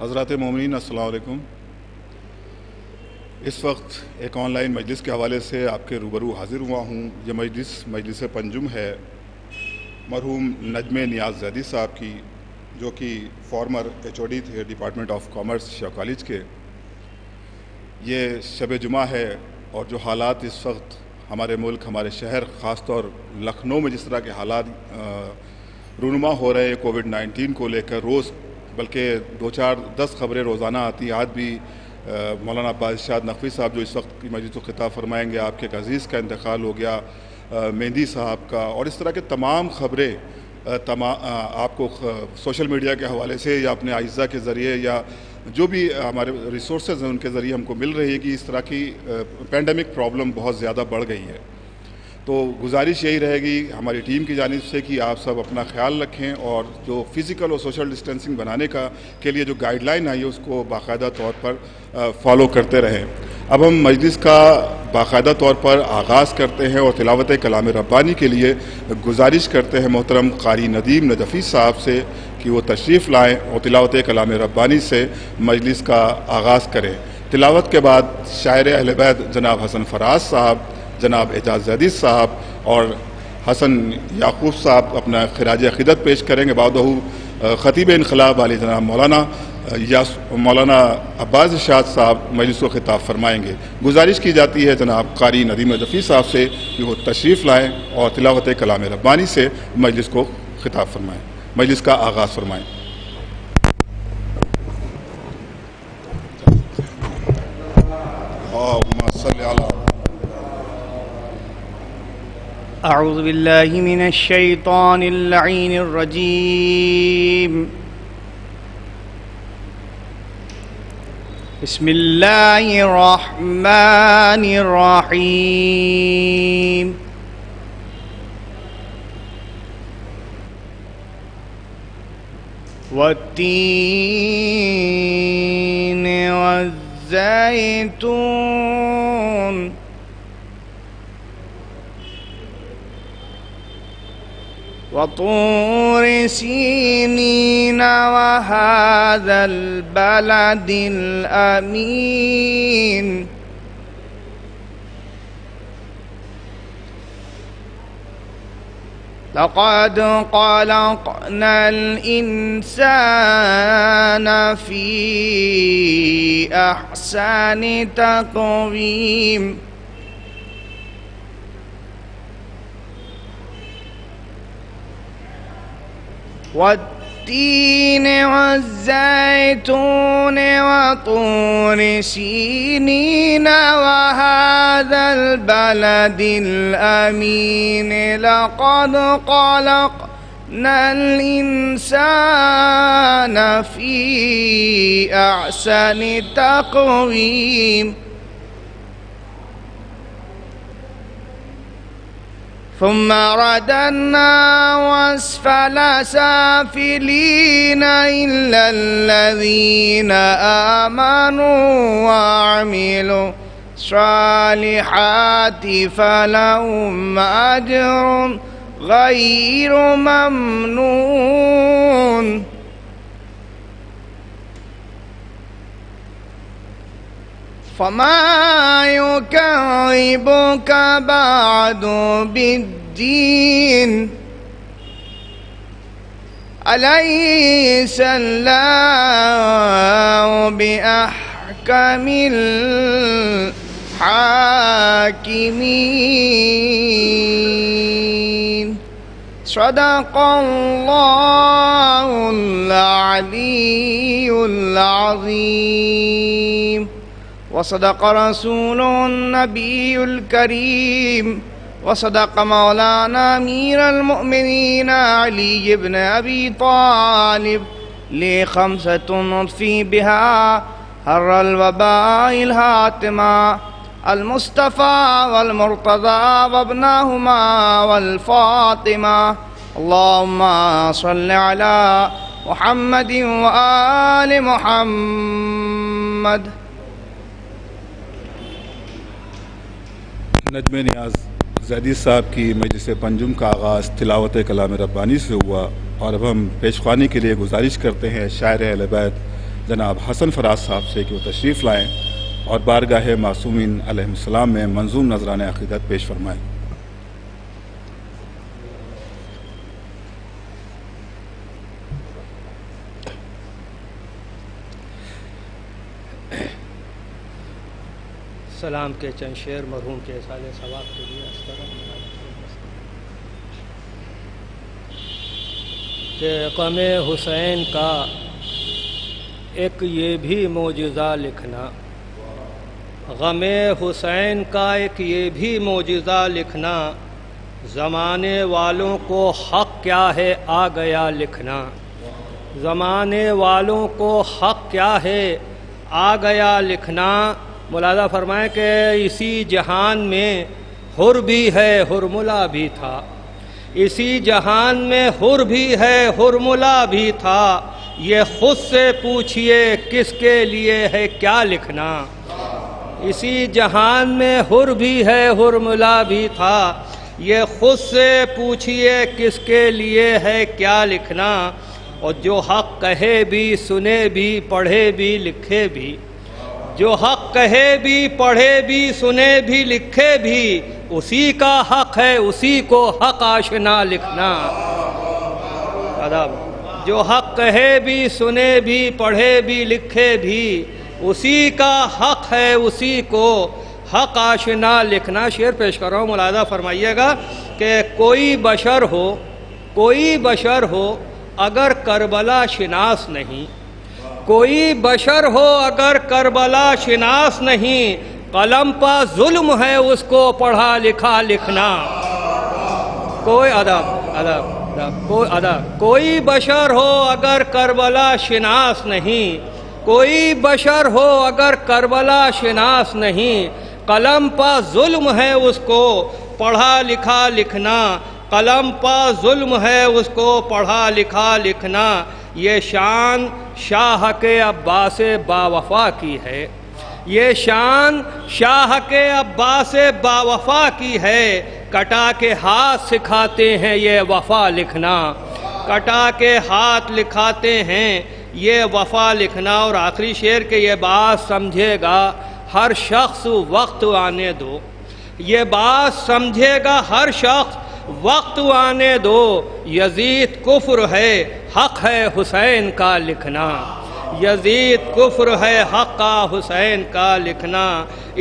حضرات مومنین السلام علیکم۔ اس وقت ایک آن لائن مجلس کے حوالے سے آپ کے روبرو حاضر ہوا ہوں۔ یہ مجلس پنجم ہے مرحوم نجم نیاز زیدی صاحب کی، جو کہ فارمر HOD تھے department of commerce Shah college کے۔ یہ شب جمعہ ہے اور جو حالات اس وقت ہمارے ملک، ہمارے شہر، خاص طور لکھنؤ میں جس طرح کے حالات رونما ہو رہے ہیں کووڈ-19 کو لے کر، روز بلکہ 2-4-10 خبریں روزانہ آتی ہیں۔ آج بھی مولانا عباس ارشاد نقوی صاحب جو اس وقت کی مجلس کو خطاب فرمائیں گے، آپ کے ایک عزیز کا انتقال ہو گیا، مہندی صاحب کا، اور اس طرح کے تمام خبریں آپ کو سوشل میڈیا کے حوالے سے یا اپنے اعزاء کے ذریعے یا جو بھی ہمارے ریسورسز ہیں ان کے ذریعے ہم کو مل رہی ہے کہ اس طرح کی پینڈیمک پرابلم بہت زیادہ بڑھ گئی ہے۔ تو گزارش یہی رہے گی ہماری ٹیم کی جانب سے کہ آپ سب اپنا خیال رکھیں اور جو فزیکل اور سوشل ڈسٹینسنگ بنانے کے لیے جو گائیڈ لائن آئی ہے اس کو باقاعدہ طور پر فالو کرتے رہیں۔ اب ہم مجلس کا باقاعدہ طور پر آغاز کرتے ہیں اور تلاوت کلام ربانی کے لیے گزارش کرتے ہیں محترم قاری ندیم نجفی صاحب سے کہ وہ تشریف لائیں اور تلاوت کلام ربانی سے مجلس کا آغاز کریں۔ تلاوت کے بعد شاعر اہل بیت جناب حسن فراز صاحب، جناب اعجاز زیدی صاحب اور حسن یعقوب صاحب اپنا خراج عقیدت پیش کریں گے۔ بعدہ خطیب انقلاب علی جناب مولانا عباس ارشاد صاحب مجلس کو خطاب فرمائیں گے۔ گزارش کی جاتی ہے جناب قاری ندیم نجفی صاحب سے کہ وہ تشریف لائیں اور تلاوت کلام ربانی سے مجلس کو خطاب فرمائیں، مجلس کا آغاز فرمائیں۔ اعوذ باللہ من الشیطان اللعین الرجیم، بسم اللہ الرحمن الرحیم۔ والتین والزیتون وطور سینین وهذا البلد الأمین۔ لقد خلقنا الإنسان في أحسن تقويم۔ والتين والزيتون وطور سينين وهذا البلد الأمين، لقد خلقنا الإنسان في أحسن تقويم۔ ثم رددناه أسفل سافلين إلا الذين آمنوا وعملوا الصالحات فلهم أجر غير ممنون۔ فما يكذبك بعد بالدين، أليس الله بأحكم الحاكمين؟ صدق الله العلي العظيم، وصدق رسول النبي الكريم، وصدق مولانا أمير المؤمنين علي بن أبي طالب، لخمسة نطفي بها حر الوباء الهاتمة، المصطفى والمرتضى وابنهما والفاطمة۔ اللهم صل على محمد وآل محمد۔ نجم نیاز زیدی صاحب کی مجلس پنجم کا آغاز تلاوت کلام ربانی سے ہوا، اور اب ہم پیشخوانی کے لیے گزارش کرتے ہیں شاعر اہل بیت جناب حسن فراز صاحب سے کہ وہ تشریف لائیں اور بارگاہ معصومین علیہ السلام میں منظوم نذرانہ عقیدت پیش فرمائیں۔ سلام کے چند شعر مرحوم کے احسان ثواب کے لیے اس طرح کہ غم حسین کا ایک یہ بھی معجزہ لکھنا، غم حسین کا ایک یہ بھی معجزہ لکھنا، زمانے والوں کو حق کیا ہے آ گیا لکھنا، زمانے والوں کو حق کیا ہے آ گیا لکھنا۔ ملاحظہ فرمائیں کہ اسی جہان میں حر بھی ہے حرملا بھی تھا، اسی جہان میں حر بھی ہے حرملا بھی تھا، یہ خود سے پوچھئے کس کے لیے ہے کیا لکھنا۔ اسی جہان میں حر بھی ہے حرملا بھی تھا، یہ خود سے پوچھئے کس کے لیے ہے کیا لکھنا۔ اور جو حق کہے بھی سنے بھی پڑھے بھی لکھے بھی، جو حق کہے بھی پڑھے بھی سنے بھی لکھے بھی، اسی کا حق ہے اسی کو حق آشنا لکھنا۔ جو حق کہے بھی سنے بھی پڑھے بھی لکھے بھی، اسی کا حق ہے اسی کو حق آشنا لکھنا۔ شعر پیش کر رہا ہوں، ملاحظہ فرمائیے گا کہ کوئی بشر ہو اگر کربلا شناس نہیں، کوئی بشر ہو اگر کربلا شناس نہیں، قلم پا ظلم ہے اس کو پڑھا لکھا لکھنا۔ کوئی بشر ہو اگر کربلا شناس نہیں، کوئی بشر ہو اگر کربلا شناس نہیں، قلم پا ظلم ہے اس کو پڑھا لکھا لکھنا، قلم پا ظلم ہے اس کو پڑھا لکھا لکھنا۔ یہ شان شاہ کے عباس باوفا کی ہے، یہ شان شاہ کے عباس باوفا کی ہے، کٹا کے ہاتھ سکھاتے ہیں یہ وفا لکھنا، کٹا کے ہاتھ لکھاتے ہیں یہ وفا لکھنا۔ اور آخری شعر کے یہ بات سمجھے گا ہر شخص وقت آنے دو، یہ بات سمجھے گا ہر شخص وقت آنے دو، یزید کفر ہے حق ہے حسین کا لکھنا، یزید کفر ہے حق کا حسین کا لکھنا۔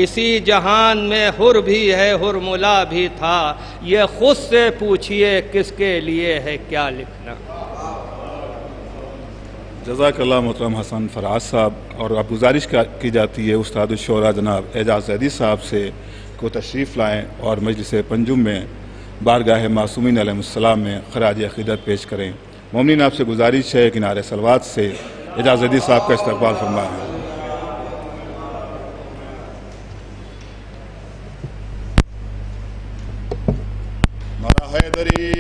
اسی جہان میں حر بھی ہے حرملا بھی تھا، یہ خود سے پوچھئے کس کے لیے ہے کیا لکھنا۔ جزاک اللہ محترم حسن فراز صاحب۔ اور اب گزارش کی جاتی ہے استاد الشعراء جناب اعجاز زیدی صاحب سے کو تشریف لائیں اور مجلس پنجم میں بارگاہ معصومین علیہ السلام میں خراج عقیدت پیش کریں۔ مومنین آپ سے گزارش ہے کہ نعرہ صلوات سے اعجاز زیدی صاحب کا استقبال فرمائیں۔ نعرہ حیدری،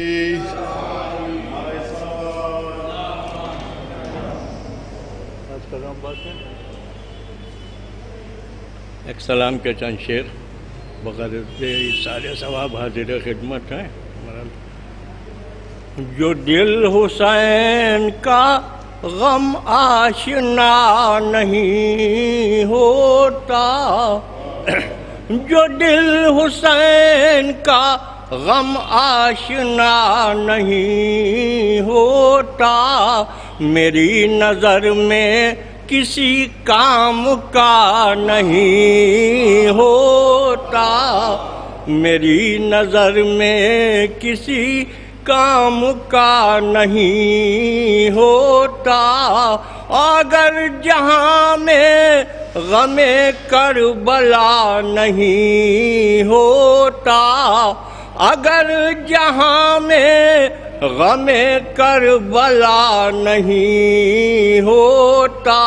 ایک سلام کے چند شعر بغیر سارے ثواب حاضر خدمت ہیں۔ جو دل حسین کا غم آشنا نہیں ہوتا، جو دل حسین کا غم آشنا نہیں ہوتا، میری نظر میں کسی کام کا نہیں ہوتا، میری نظر میں کسی کام کا نہیں ہوتا۔ اگر جہاں میں غم کربلا نہیں ہوتا، اگر جہاں میں غم کربلا نہیں ہوتا،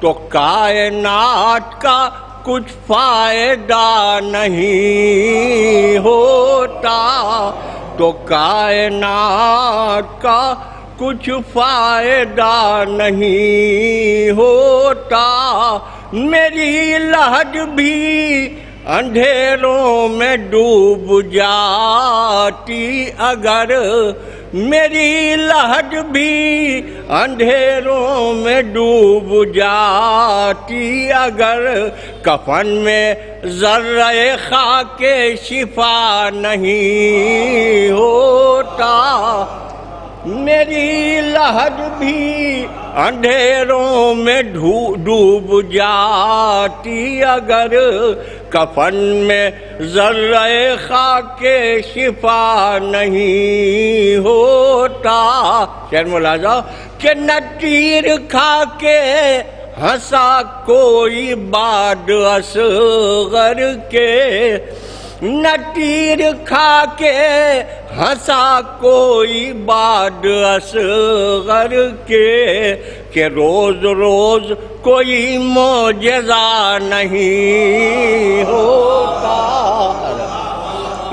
تو کائنات کا کچھ فائدہ نہیں ہوتا، تو کائنات کا کچھ فائدہ نہیں ہوتا۔ میری لہج بھی اندھیروں میں ڈوب جاتی اگر میری لہج بھی اندھیروں میں ڈوب جاتی اگر کفن میں ذرہ خاک شفا نہیں ہوتا، میری لہج بھی اندھیروں میں ڈوب جاتی اگر کفن میں ذرہ خاک شفا نہیں ہوتا۔ شعر ملاحظہ کہ نہ تیر کھا کے ہنسا کوئی باد اصغر کے، نہ تیر کھا کے ہنسا کوئی باد اصغر کے، کہ روز روز کوئی معجزہ نہیں ہوتا،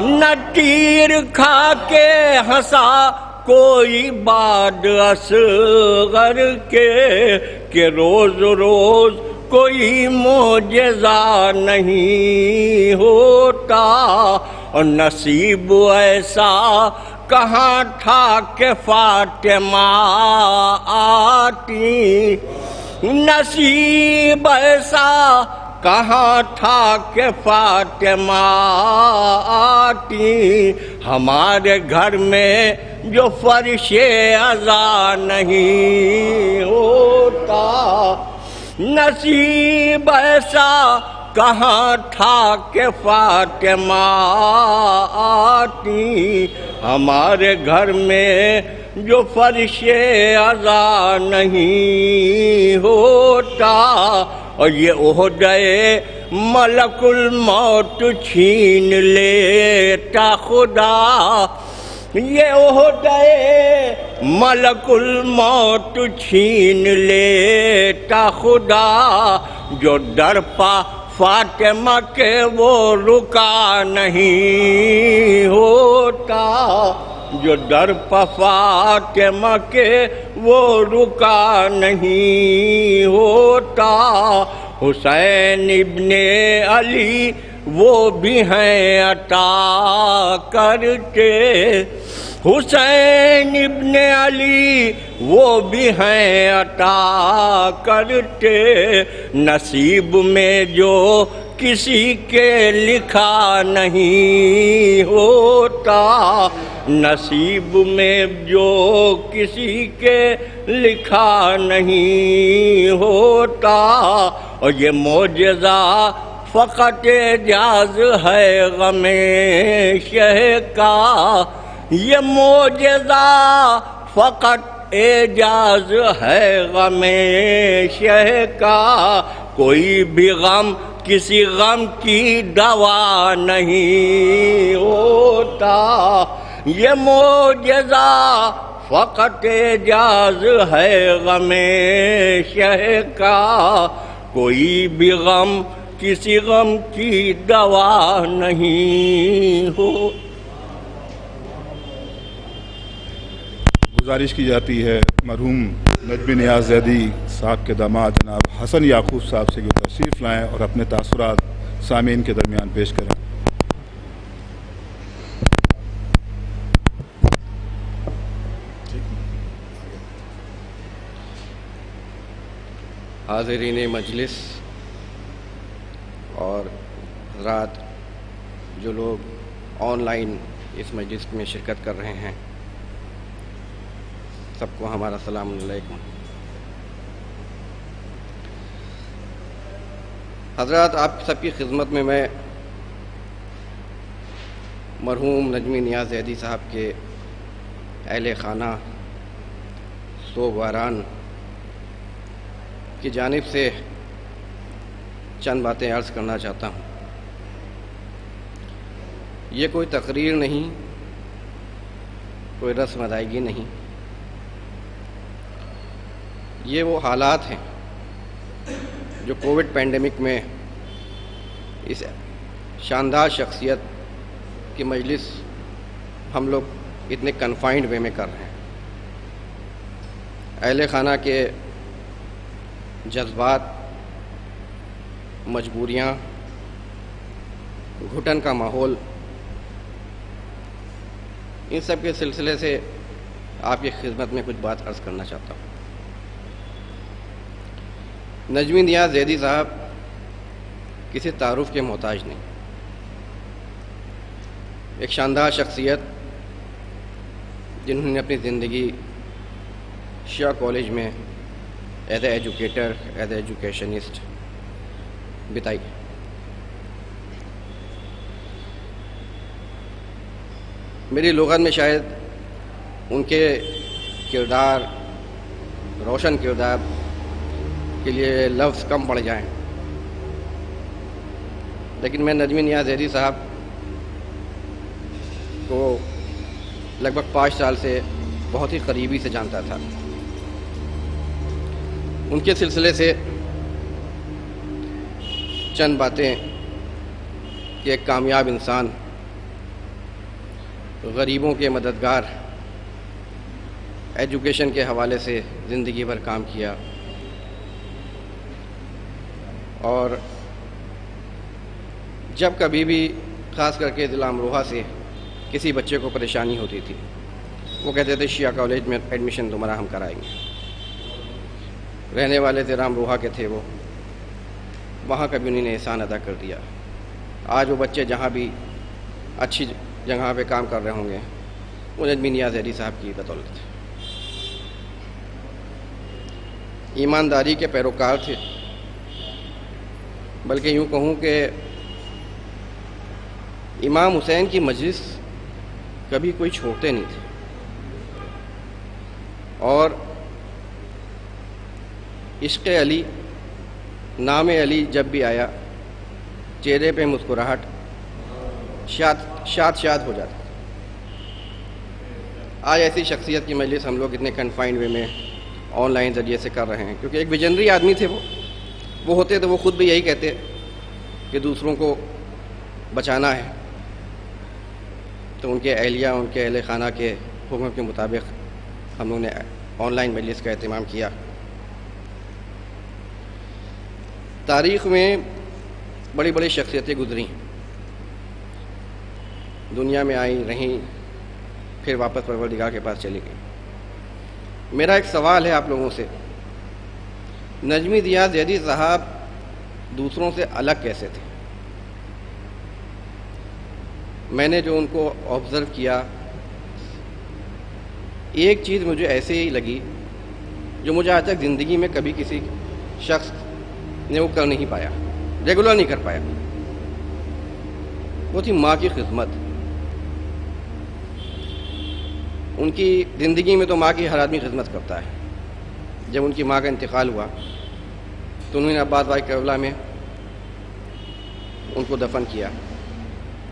نہ تیر کھا کے ہنسا کوئی باد اصغر کے، کہ روز روز کوئی معجزہ نہیں ہوتا۔ اور نصیب ایسا کہاں تھا کہ فاطمہ آتی، نصیب ایسا کہاں تھا کہ فاطمہ آتی، ہمارے گھر میں جو فرش عزا نہیں ہوتا، نصیب ایسا کہاں تھا کہ فاطمہ آتی، ہمارے گھر میں جو فرش عزا نہیں ہوتا۔ اور یہ عہدے ملک الموت چھین لیتا خدا، یہ عہدے ملک الموت چھین لیتا خدا، جو در پا فاطمہ کے وہ رکا نہیں ہوتا، جو در پا فاطمہ کے وہ رکا نہیں ہوتا۔ حسین ابن علی وہ بھی ہیں عطا کرتے، حسین ابن علی وہ بھی ہیں عطا کرتے، نصیب میں جو کسی کے لکھا نہیں ہوتا، نصیب میں جو کسی کے لکھا نہیں ہوتا۔ اور یہ معجزہ فقط اعجاز ہے غم شہ کا، یہ معجزہ فقط اعجاز ہے غم شہ کا، کوئی بھی غم کسی غم کی دوا نہیں ہوتا، یہ معجزہ فقط اعجاز ہے غم شہ کا، کوئی بھی غم کسی غم کی دوا نہیں ہو۔ گزارش کی جاتی ہے مرحوم نجم نیاز زیدی صاحب کے داماد جناب حسن یعقوب صاحب سے کہ تشریف لائیں اور اپنے تاثرات سامعین کے درمیان پیش کریں۔ حاضرین مجلس اور حضرات جو لوگ آن لائن اس مجلس میں شرکت کر رہے ہیں، سب کو ہمارا السلام علیکم۔ حضرات، آپ سب کی خدمت میں مرحوم نجم نیاز زیدی صاحب کے اہل خانہ سوگواران کی جانب سے چند باتیں عرض کرنا چاہتا ہوں۔ یہ کوئی تقریر نہیں، کوئی رسم ادائیگی نہیں، یہ وہ حالات ہیں جو کووڈ پینڈیمک میں اس شاندار شخصیت کی مجلس ہم لوگ اتنے کنفائنڈ وے میں کر رہے ہیں۔ اہل خانہ کے جذبات، مجبوریاں، گھٹن کا ماحول، ان سب کے سلسلے سے آپ کی خدمت میں کچھ بات عرض کرنا چاہتا ہوں۔ نجمی نیاز زیدی صاحب کسی تعارف کے محتاج نہیں، ایک شاندار شخصیت جنہوں نے اپنی زندگی شیعہ کالج میں as a educator, as a educationist بتائی۔ میری لغت میں شاید ان کے کردار، روشن کردار کے لیے لفظ کم پڑ جائیں، لیکن میں نجمی نیاز زیدی صاحب کو لگ بھگ 5 سال سے بہت ہی قریبی سے جانتا تھا۔ ان کے سلسلے سے چند باتیں کہ ایک کامیاب انسان، غریبوں کے مددگار، ایجوکیشن کے حوالے سے زندگی بھر کام کیا، اور جب کبھی بھی خاص کر کے ضلع امروہہ سے کسی بچے کو پریشانی ہوتی تھی، وہ کہتے تھے شیعہ کالج میں ایڈمیشن تمہارا ہم کرائیں گے۔ رہنے والے ضلع امروہہ کے تھے وہ، وہاں کبھی انہوں نے احسان ادا کر دیا۔ آج وہ بچے جہاں بھی اچھی جگہ پہ کام کر رہے ہوں گے، وہ نجمی نیاز زیدی صاحب کی بدولت ہے۔ ایمانداری کے پیروکار تھے، بلکہ یوں کہوں کہ امام حسین کی مجلس کبھی کوئی چھوڑتے نہیں تھے، اور عشق علی، نام علی جب بھی آیا چہرے پہ مسکراہٹ شاد ہو جاتا۔ آج ایسی شخصیت کی مجلس ہم لوگ اتنے کنفائنڈ وے میں آن لائن ذریعے سے کر رہے ہیں، کیونکہ ایک ویژنری آدمی تھے وہ ہوتے تو وہ خود بھی یہی کہتے کہ دوسروں کو بچانا ہے، تو ان کے اہلیہ، ان کے اہل خانہ کے حکم کے مطابق ہم لوگوں نے آن لائن مجلس کا اہتمام کیا۔ تاریخ میں بڑی بڑی شخصیتیں گزری، دنیا میں آئیں رہیں، پھر واپس پروردگار کے پاس چلی گئیں۔ میرا ایک سوال ہے آپ لوگوں سے، نجمی نیاز زیدی صاحب دوسروں سے الگ کیسے تھے؟ میں نے جو ان کو آبزرو کیا، ایک چیز مجھے ایسے ہی لگی جو مجھے آج تک زندگی میں کبھی کسی شخص نے وہ کر نہیں پایا، ریگولر نہیں کر پایا، وہ تھی ماں کی خدمت۔ ان کی زندگی میں تو ماں کی ہر آدمی خدمت کرتا ہے۔ جب ان کی ماں کا انتقال ہوا تو انہوں نے عباس بھائی کربلا میں ان کو دفن کیا،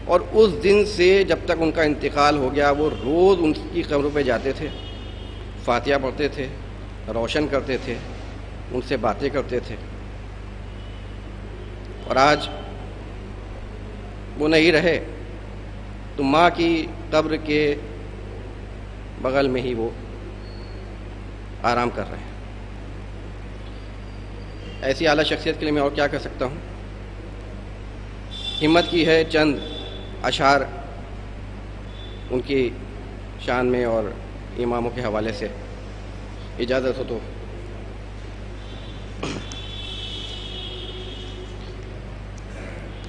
اور اس دن سے جب تک ان کا انتقال ہو گیا وہ روز ان کی قبروں پہ جاتے تھے، فاتحہ پڑھتے تھے، روشن کرتے تھے، ان سے باتیں کرتے تھے۔ اور آج وہ نہیں رہے تو ماں کی قبر کے بغل میں ہی وہ آرام کر رہے ہیں۔ ایسی اعلیٰ شخصیت کے لیے میں اور کیا کر سکتا ہوں؟ ہمت کی ہے چند اشعار ان کی شان میں اور اماموں کے حوالے سے، اجازت ہو تو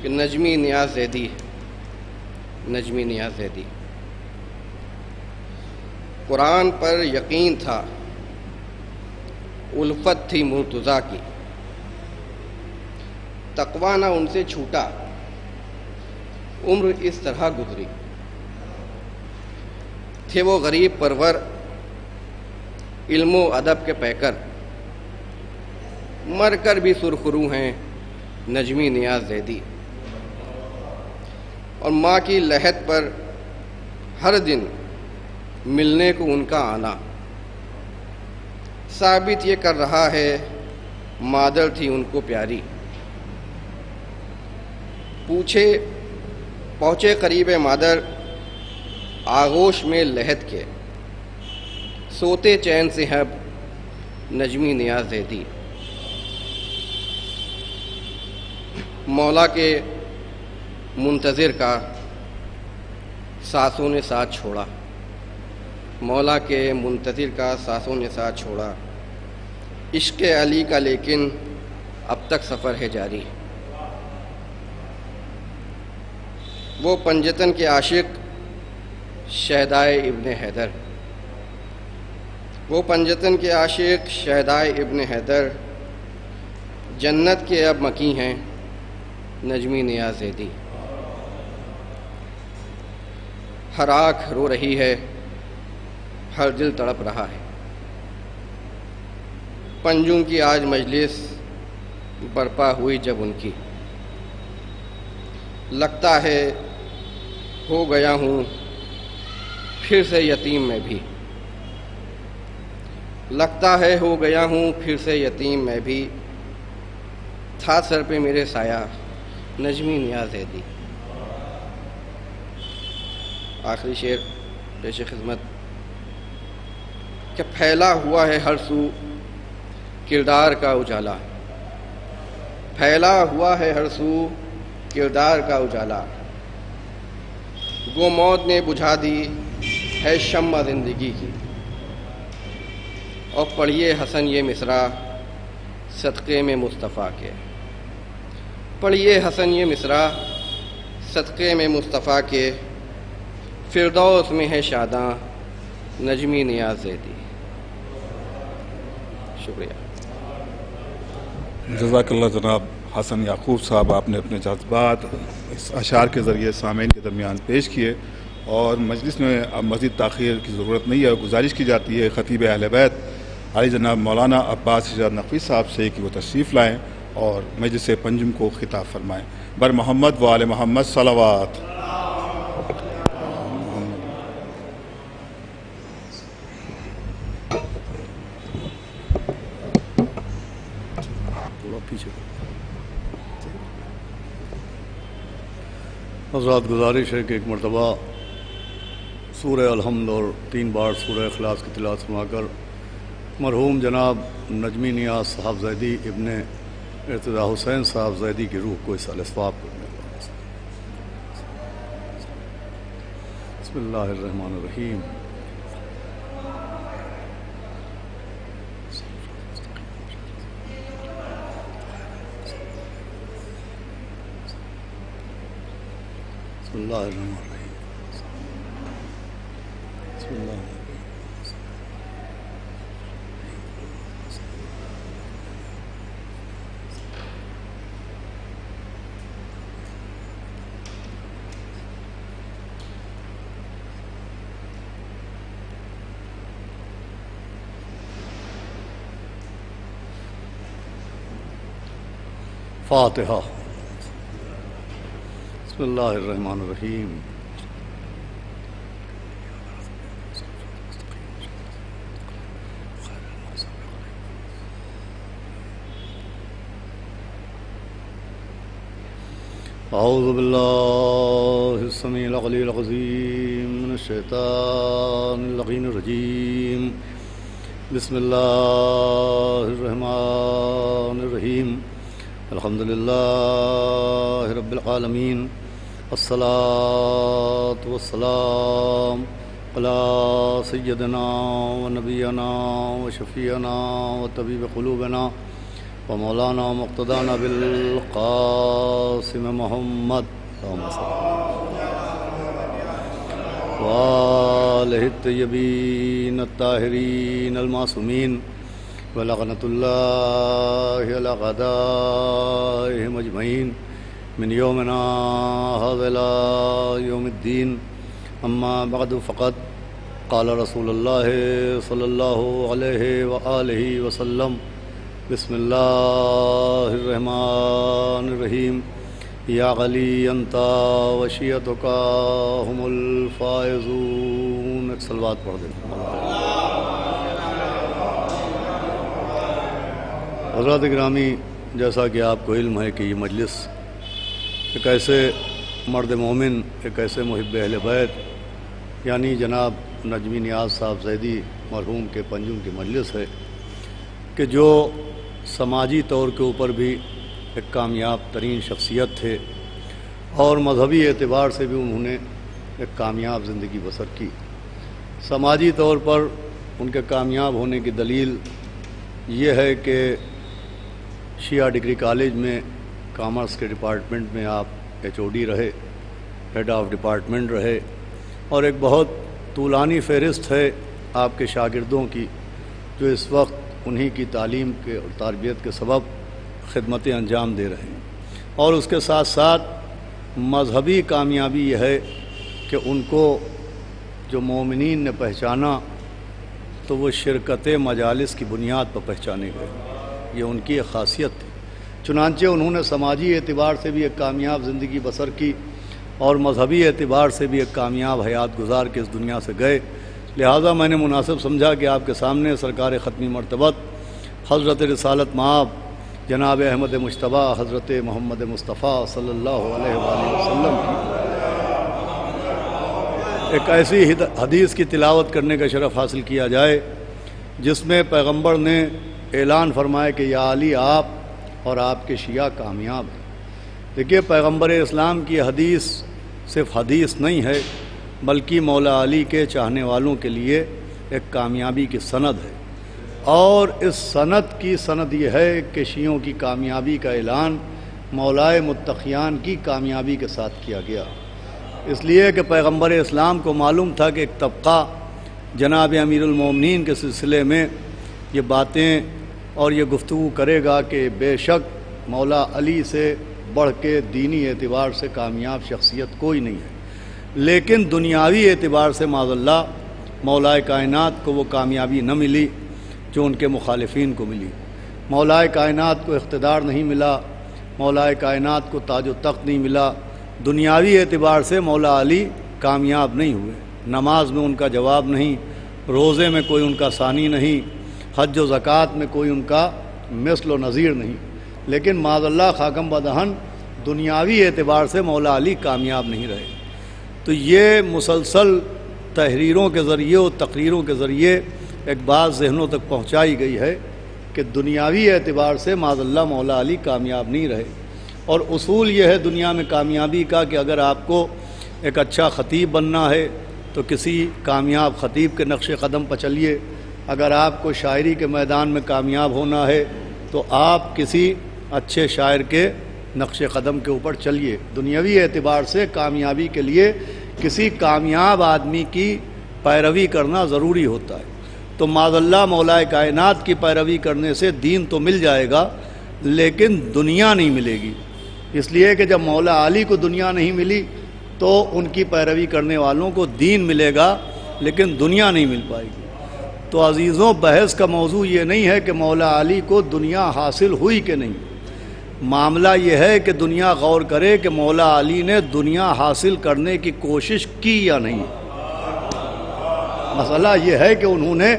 کہ نجمی نیاز زیدی، نجمی نیاز زیدی، قرآن پر یقین تھا، الفت تھی مرتضیٰ کی، تقویٰ نہ ان سے چھوٹا، عمر اس طرح گزری، تھے وہ غریب پرور، علم و ادب کے پیکر، مر کر بھی سرخرو ہیں نجمی نیاز زیدی۔ اور ماں کی لحد پر ہر دن ملنے کو ان کا آنا، ثابت یہ کر رہا ہے مادر تھی ان کو پیاری۔ پہنچے قریب مادر آغوش میں لحد کے، سوتے چین سے ہب نجمی نیاز زیدی۔ مولا کے منتظر کا سانسوں نے ساتھ چھوڑا، مولا کے منتظر کا ساسوں نے ساتھ چھوڑا، عشق علی کا لیکن اب تک سفر ہے جاری۔ وہ پنجتن کے عاشق شہدائے ابن حیدر، وہ پنجتن کے عاشق شہدائے ابن حیدر، جنت کے اب مکی ہیں نجمی نیاز زیدی۔ ہر آنکھ رو رہی ہے، ہر دل تڑپ رہا ہے، پنجم کی آج مجلس برپا ہوئی جب ان کی، لگتا ہے ہو گیا ہوں پھر سے یتیم میں بھی، لگتا ہے ہو گیا ہوں پھر سے یتیم میں بھی، تھا سر پہ میرے سایہ نجمی نیاز زیدی۔ آخری شعر پیش خدمت کہ پھیلا ہوا ہے ہر سو کردار کا اجالا، پھیلا ہوا ہے ہر سو کردار کا اجالا، گو موت نے بجھا دی ہے شمع زندگی کی، اور پڑھیے حسن یہ مصرع صدقے میں مصطفیٰ کے، پڑھیے حسن یہ مصرع صدقے میں مصطفیٰ کے، فردوس میں ہے شاداں نجمی نیاز زیدی۔ شکریہ۔ جزاک اللہ جناب حسن یعقوب صاحب، آپ نے اپنے جذبات اس اشعار کے ذریعے سامعین کے درمیان پیش کیے، اور مجلس میں اب مزید تاخیر کی ضرورت نہیں ہے۔ گزارش کی جاتی ہے خطیب اہل بیت علی جناب مولانا عباس شجاعت نقوی صاحب سے کہ وہ تشریف لائیں اور مجلس پنجم کو خطاب فرمائیں۔ بر محمد و آل محمد صلوات۔ حضرات، گزارش ہے کہ ایک مرتبہ سورہ الحمد اور 3 بار سورہ اخلاص کی تلاوت فرما کر مرحوم جناب نجمی نیاز صاحب زیدی ابن ارتضیٰ حسین صاحب زیدی کی روح کو اصالہ ثواب کرنے والا۔ بسم اللہ الرحمن الرحیم۔ بسم اللہ الرحمن الرحیم۔ بسم اللہ الرحمن الرحیم۔ فاتحہ۔ بسم اللہ الرحمن الرحیم۔ اعوذ باللہ السمیع العلیہ العظیم من الشیطان اللعین الرجیم، بسم اللہ الرحمن الرحیم، الحمد للہ رب العالمین، الصلاۃ والسلام علی سیدنا و نبینا و شفیعنا و طبیب قلوبنا و مولانا مقتدانا بالقاسم محمد وآلہ الطیبین الطاہرین المعصومین ولعنۃ اللہ علی اعدائہم اجمعین من یومنا ھذا الی یوم الدین، اما بعد فقد قال رسول اللہ صلی اللہ علیہ وآلہ وسلم، بسم اللہ الرحمن الرحیم، یا علی انت وشیعتک هم الفائزون۔ ایک صلوات پڑھ دیں۔ حضرات گرامی، جیسا کہ آپ کو علم ہے کہ یہ مجلس ایک ایسے مرد مومن، ایک ایسے محب اہل بیت یعنی جناب نجمی نیاز صاحب زیدی مرحوم کے پنجم کی مجلس ہے کہ جو سماجی طور کے اوپر بھی ایک کامیاب ترین شخصیت تھے، اور مذہبی اعتبار سے بھی انہوں نے ایک کامیاب زندگی بسر کی، سماجی طور پر ان کے کامیاب ہونے کی دلیل یہ ہے کہ شیعہ ڈگری کالج میں کامرس کے ڈپارٹمنٹ میں آپ HOD رہے، ہیڈ آف ڈپارٹمنٹ رہے، اور ایک بہت طولانی فہرست ہے آپ کے شاگردوں کی جو اس وقت انہی کی تعلیم کے اور تربیت کے سبب خدمتیں انجام دے رہے ہیں۔ اور اس کے ساتھ ساتھ مذہبی کامیابی یہ ہے کہ ان کو جو مومنین نے پہچانا تو وہ شرکت مجالس کی بنیاد پر پہچانے گئے، یہ ان کی ایک خاصیت تھی۔ چنانچہ انہوں نے سماجی اعتبار سے بھی ایک کامیاب زندگی بسر کی اور مذہبی اعتبار سے بھی ایک کامیاب حیات گزار کے اس دنیا سے گئے۔ لہٰذا میں نے مناسب سمجھا کہ آپ کے سامنے سرکار ختمی مرتبت حضرت رسالت مآب جناب احمد مجتبیٰ حضرت محمد مصطفیٰ صلی اللہ علیہ وآلہ وسلم کی ایک ایسی حدیث کی تلاوت کرنے کا شرف حاصل کیا جائے جس میں پیغمبر نے اعلان فرمایا کہ یا علی آپ اور آپ کے شیعہ کامیاب ہیں۔ دیکھیے پیغمبر اسلام کی حدیث صرف حدیث نہیں ہے بلکہ مولا علی کے چاہنے والوں کے لیے ایک کامیابی کی سند ہے، اور اس سند کی سند یہ ہے کہ شیعوں کی کامیابی کا اعلان مولائے متقیان کی کامیابی کے ساتھ کیا گیا، اس لیے کہ پیغمبر اسلام کو معلوم تھا کہ ایک طبقہ جناب امیر المومنین کے سلسلے میں یہ باتیں اور یہ گفتگو کرے گا کہ بے شک مولا علی سے بڑھ کے دینی اعتبار سے کامیاب شخصیت کوئی نہیں ہے، لیکن دنیاوی اعتبار سے معاذ اللہ مولائے کائنات کو وہ کامیابی نہ ملی جو ان کے مخالفین کو ملی۔ مولائے کائنات کو اقتدار نہیں ملا، مولائے کائنات کو تاج و تخت نہیں ملا، دنیاوی اعتبار سے مولا علی کامیاب نہیں ہوئے۔ نماز میں ان کا جواب نہیں، روزے میں کوئی ان کا ثانی نہیں، حج و زکوٰۃ میں کوئی ان کا مثل و نظیر نہیں، لیکن معاذ اللہ خاکم بدہن دنیاوی اعتبار سے مولا علی کامیاب نہیں رہے۔ تو یہ مسلسل تحریروں کے ذریعے اور تقریروں کے ذریعے ایک بات ذہنوں تک پہنچائی گئی ہے کہ دنیاوی اعتبار سے معاذ اللہ مولا علی کامیاب نہیں رہے، اور اصول یہ ہے دنیا میں کامیابی کا کہ اگر آپ کو ایک اچھا خطیب بننا ہے تو کسی کامیاب خطیب کے نقش قدم پر چلیے، اگر آپ کو شاعری کے میدان میں کامیاب ہونا ہے تو آپ کسی اچھے شاعر کے نقش قدم کے اوپر چلیے۔ دنیاوی اعتبار سے کامیابی کے لیے کسی کامیاب آدمی کی پیروی کرنا ضروری ہوتا ہے، تو معاذ اللہ مولائے کائنات کی پیروی کرنے سے دین تو مل جائے گا لیکن دنیا نہیں ملے گی، اس لیے کہ جب مولا علی کو دنیا نہیں ملی تو ان کی پیروی کرنے والوں کو دین ملے گا لیکن دنیا نہیں مل پائے گی۔ تو عزیزوں بحث کا موضوع یہ نہیں ہے کہ مولا علی کو دنیا حاصل ہوئی کہ نہیں، معاملہ یہ ہے کہ دنیا غور کرے کہ مولا علی نے دنیا حاصل کرنے کی کوشش کی یا نہیں۔ مسئلہ یہ ہے کہ انہوں نے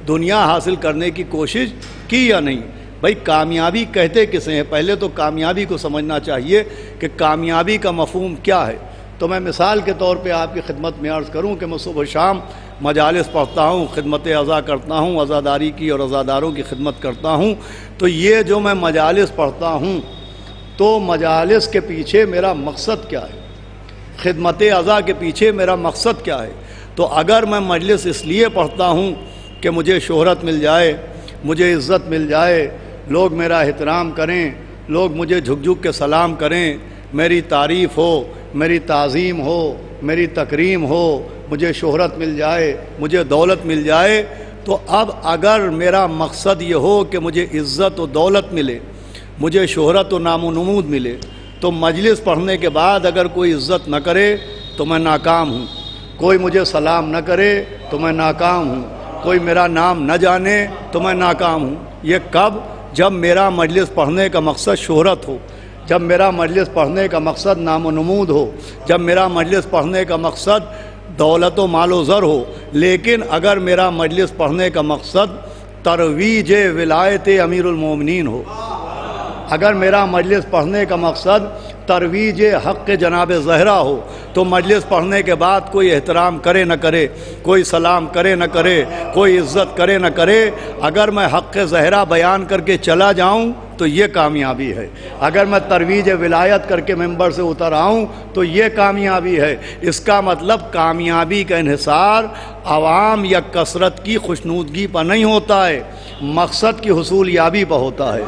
دنیا حاصل کرنے کی کوشش کی یا نہیں۔ بھائی کامیابی کہتے کسے ہیں؟ پہلے تو کامیابی کو سمجھنا چاہیے کہ کامیابی کا مفہوم کیا ہے۔ تو میں مثال کے طور پہ آپ کی خدمت میں عرض کروں کہ میں صبح شام مجالس پڑھتا ہوں، خدمت عزا کرتا ہوں، عزاداری کی اور عزاداروں کی خدمت کرتا ہوں، تو یہ جو میں مجالس پڑھتا ہوں تو مجالس کے پیچھے میرا مقصد کیا ہے، خدمت عزا کے پیچھے میرا مقصد کیا ہے؟ تو اگر میں مجلس اس لیے پڑھتا ہوں کہ مجھے شہرت مل جائے، مجھے عزت مل جائے، لوگ میرا احترام کریں، لوگ مجھے جھک جھک کے سلام کریں، میری تعریف ہو، میری تعظیم ہو، میری تکریم ہو، مجھے شہرت مل جائے، مجھے دولت مل جائے، تو اب اگر میرا مقصد یہ ہو کہ مجھے عزت و دولت ملے، مجھے شہرت و نام و نمود ملے، تو مجلس پڑھنے کے بعد اگر کوئی عزت نہ کرے تو میں ناکام ہوں، کوئی مجھے سلام نہ کرے تو میں ناکام ہوں، کوئی میرا نام نہ جانے تو میں ناکام ہوں۔ یہ کب؟ جب میرا مجلس پڑھنے کا مقصد شہرت ہو، جب میرا مجلس پڑھنے کا مقصد نام و نمود ہو، جب میرا مجلس پڑھنے کا مقصد دولت و مال و زر ہو۔ لیکن اگر میرا مجلس پڑھنے کا مقصد ترویج ولایت امیر المومنین ہو، اگر میرا مجلس پڑھنے کا مقصد ترویج حق جناب زہرا ہو تو مجلس پڑھنے کے بعد کوئی احترام کرے نہ کرے، کوئی سلام کرے نہ کرے، کوئی عزت کرے نہ کرے، اگر میں حق زہرا بیان کر کے چلا جاؤں تو یہ کامیابی ہے۔ اگر میں ترویج ولایت کر کے ممبر سے اتر آؤں تو یہ کامیابی ہے۔ اس کا مطلب کامیابی کا انحصار عوام یا کثرت کی خوشنودگی پر نہیں ہوتا ہے، مقصد کی حصول یابی پر ہوتا ہے۔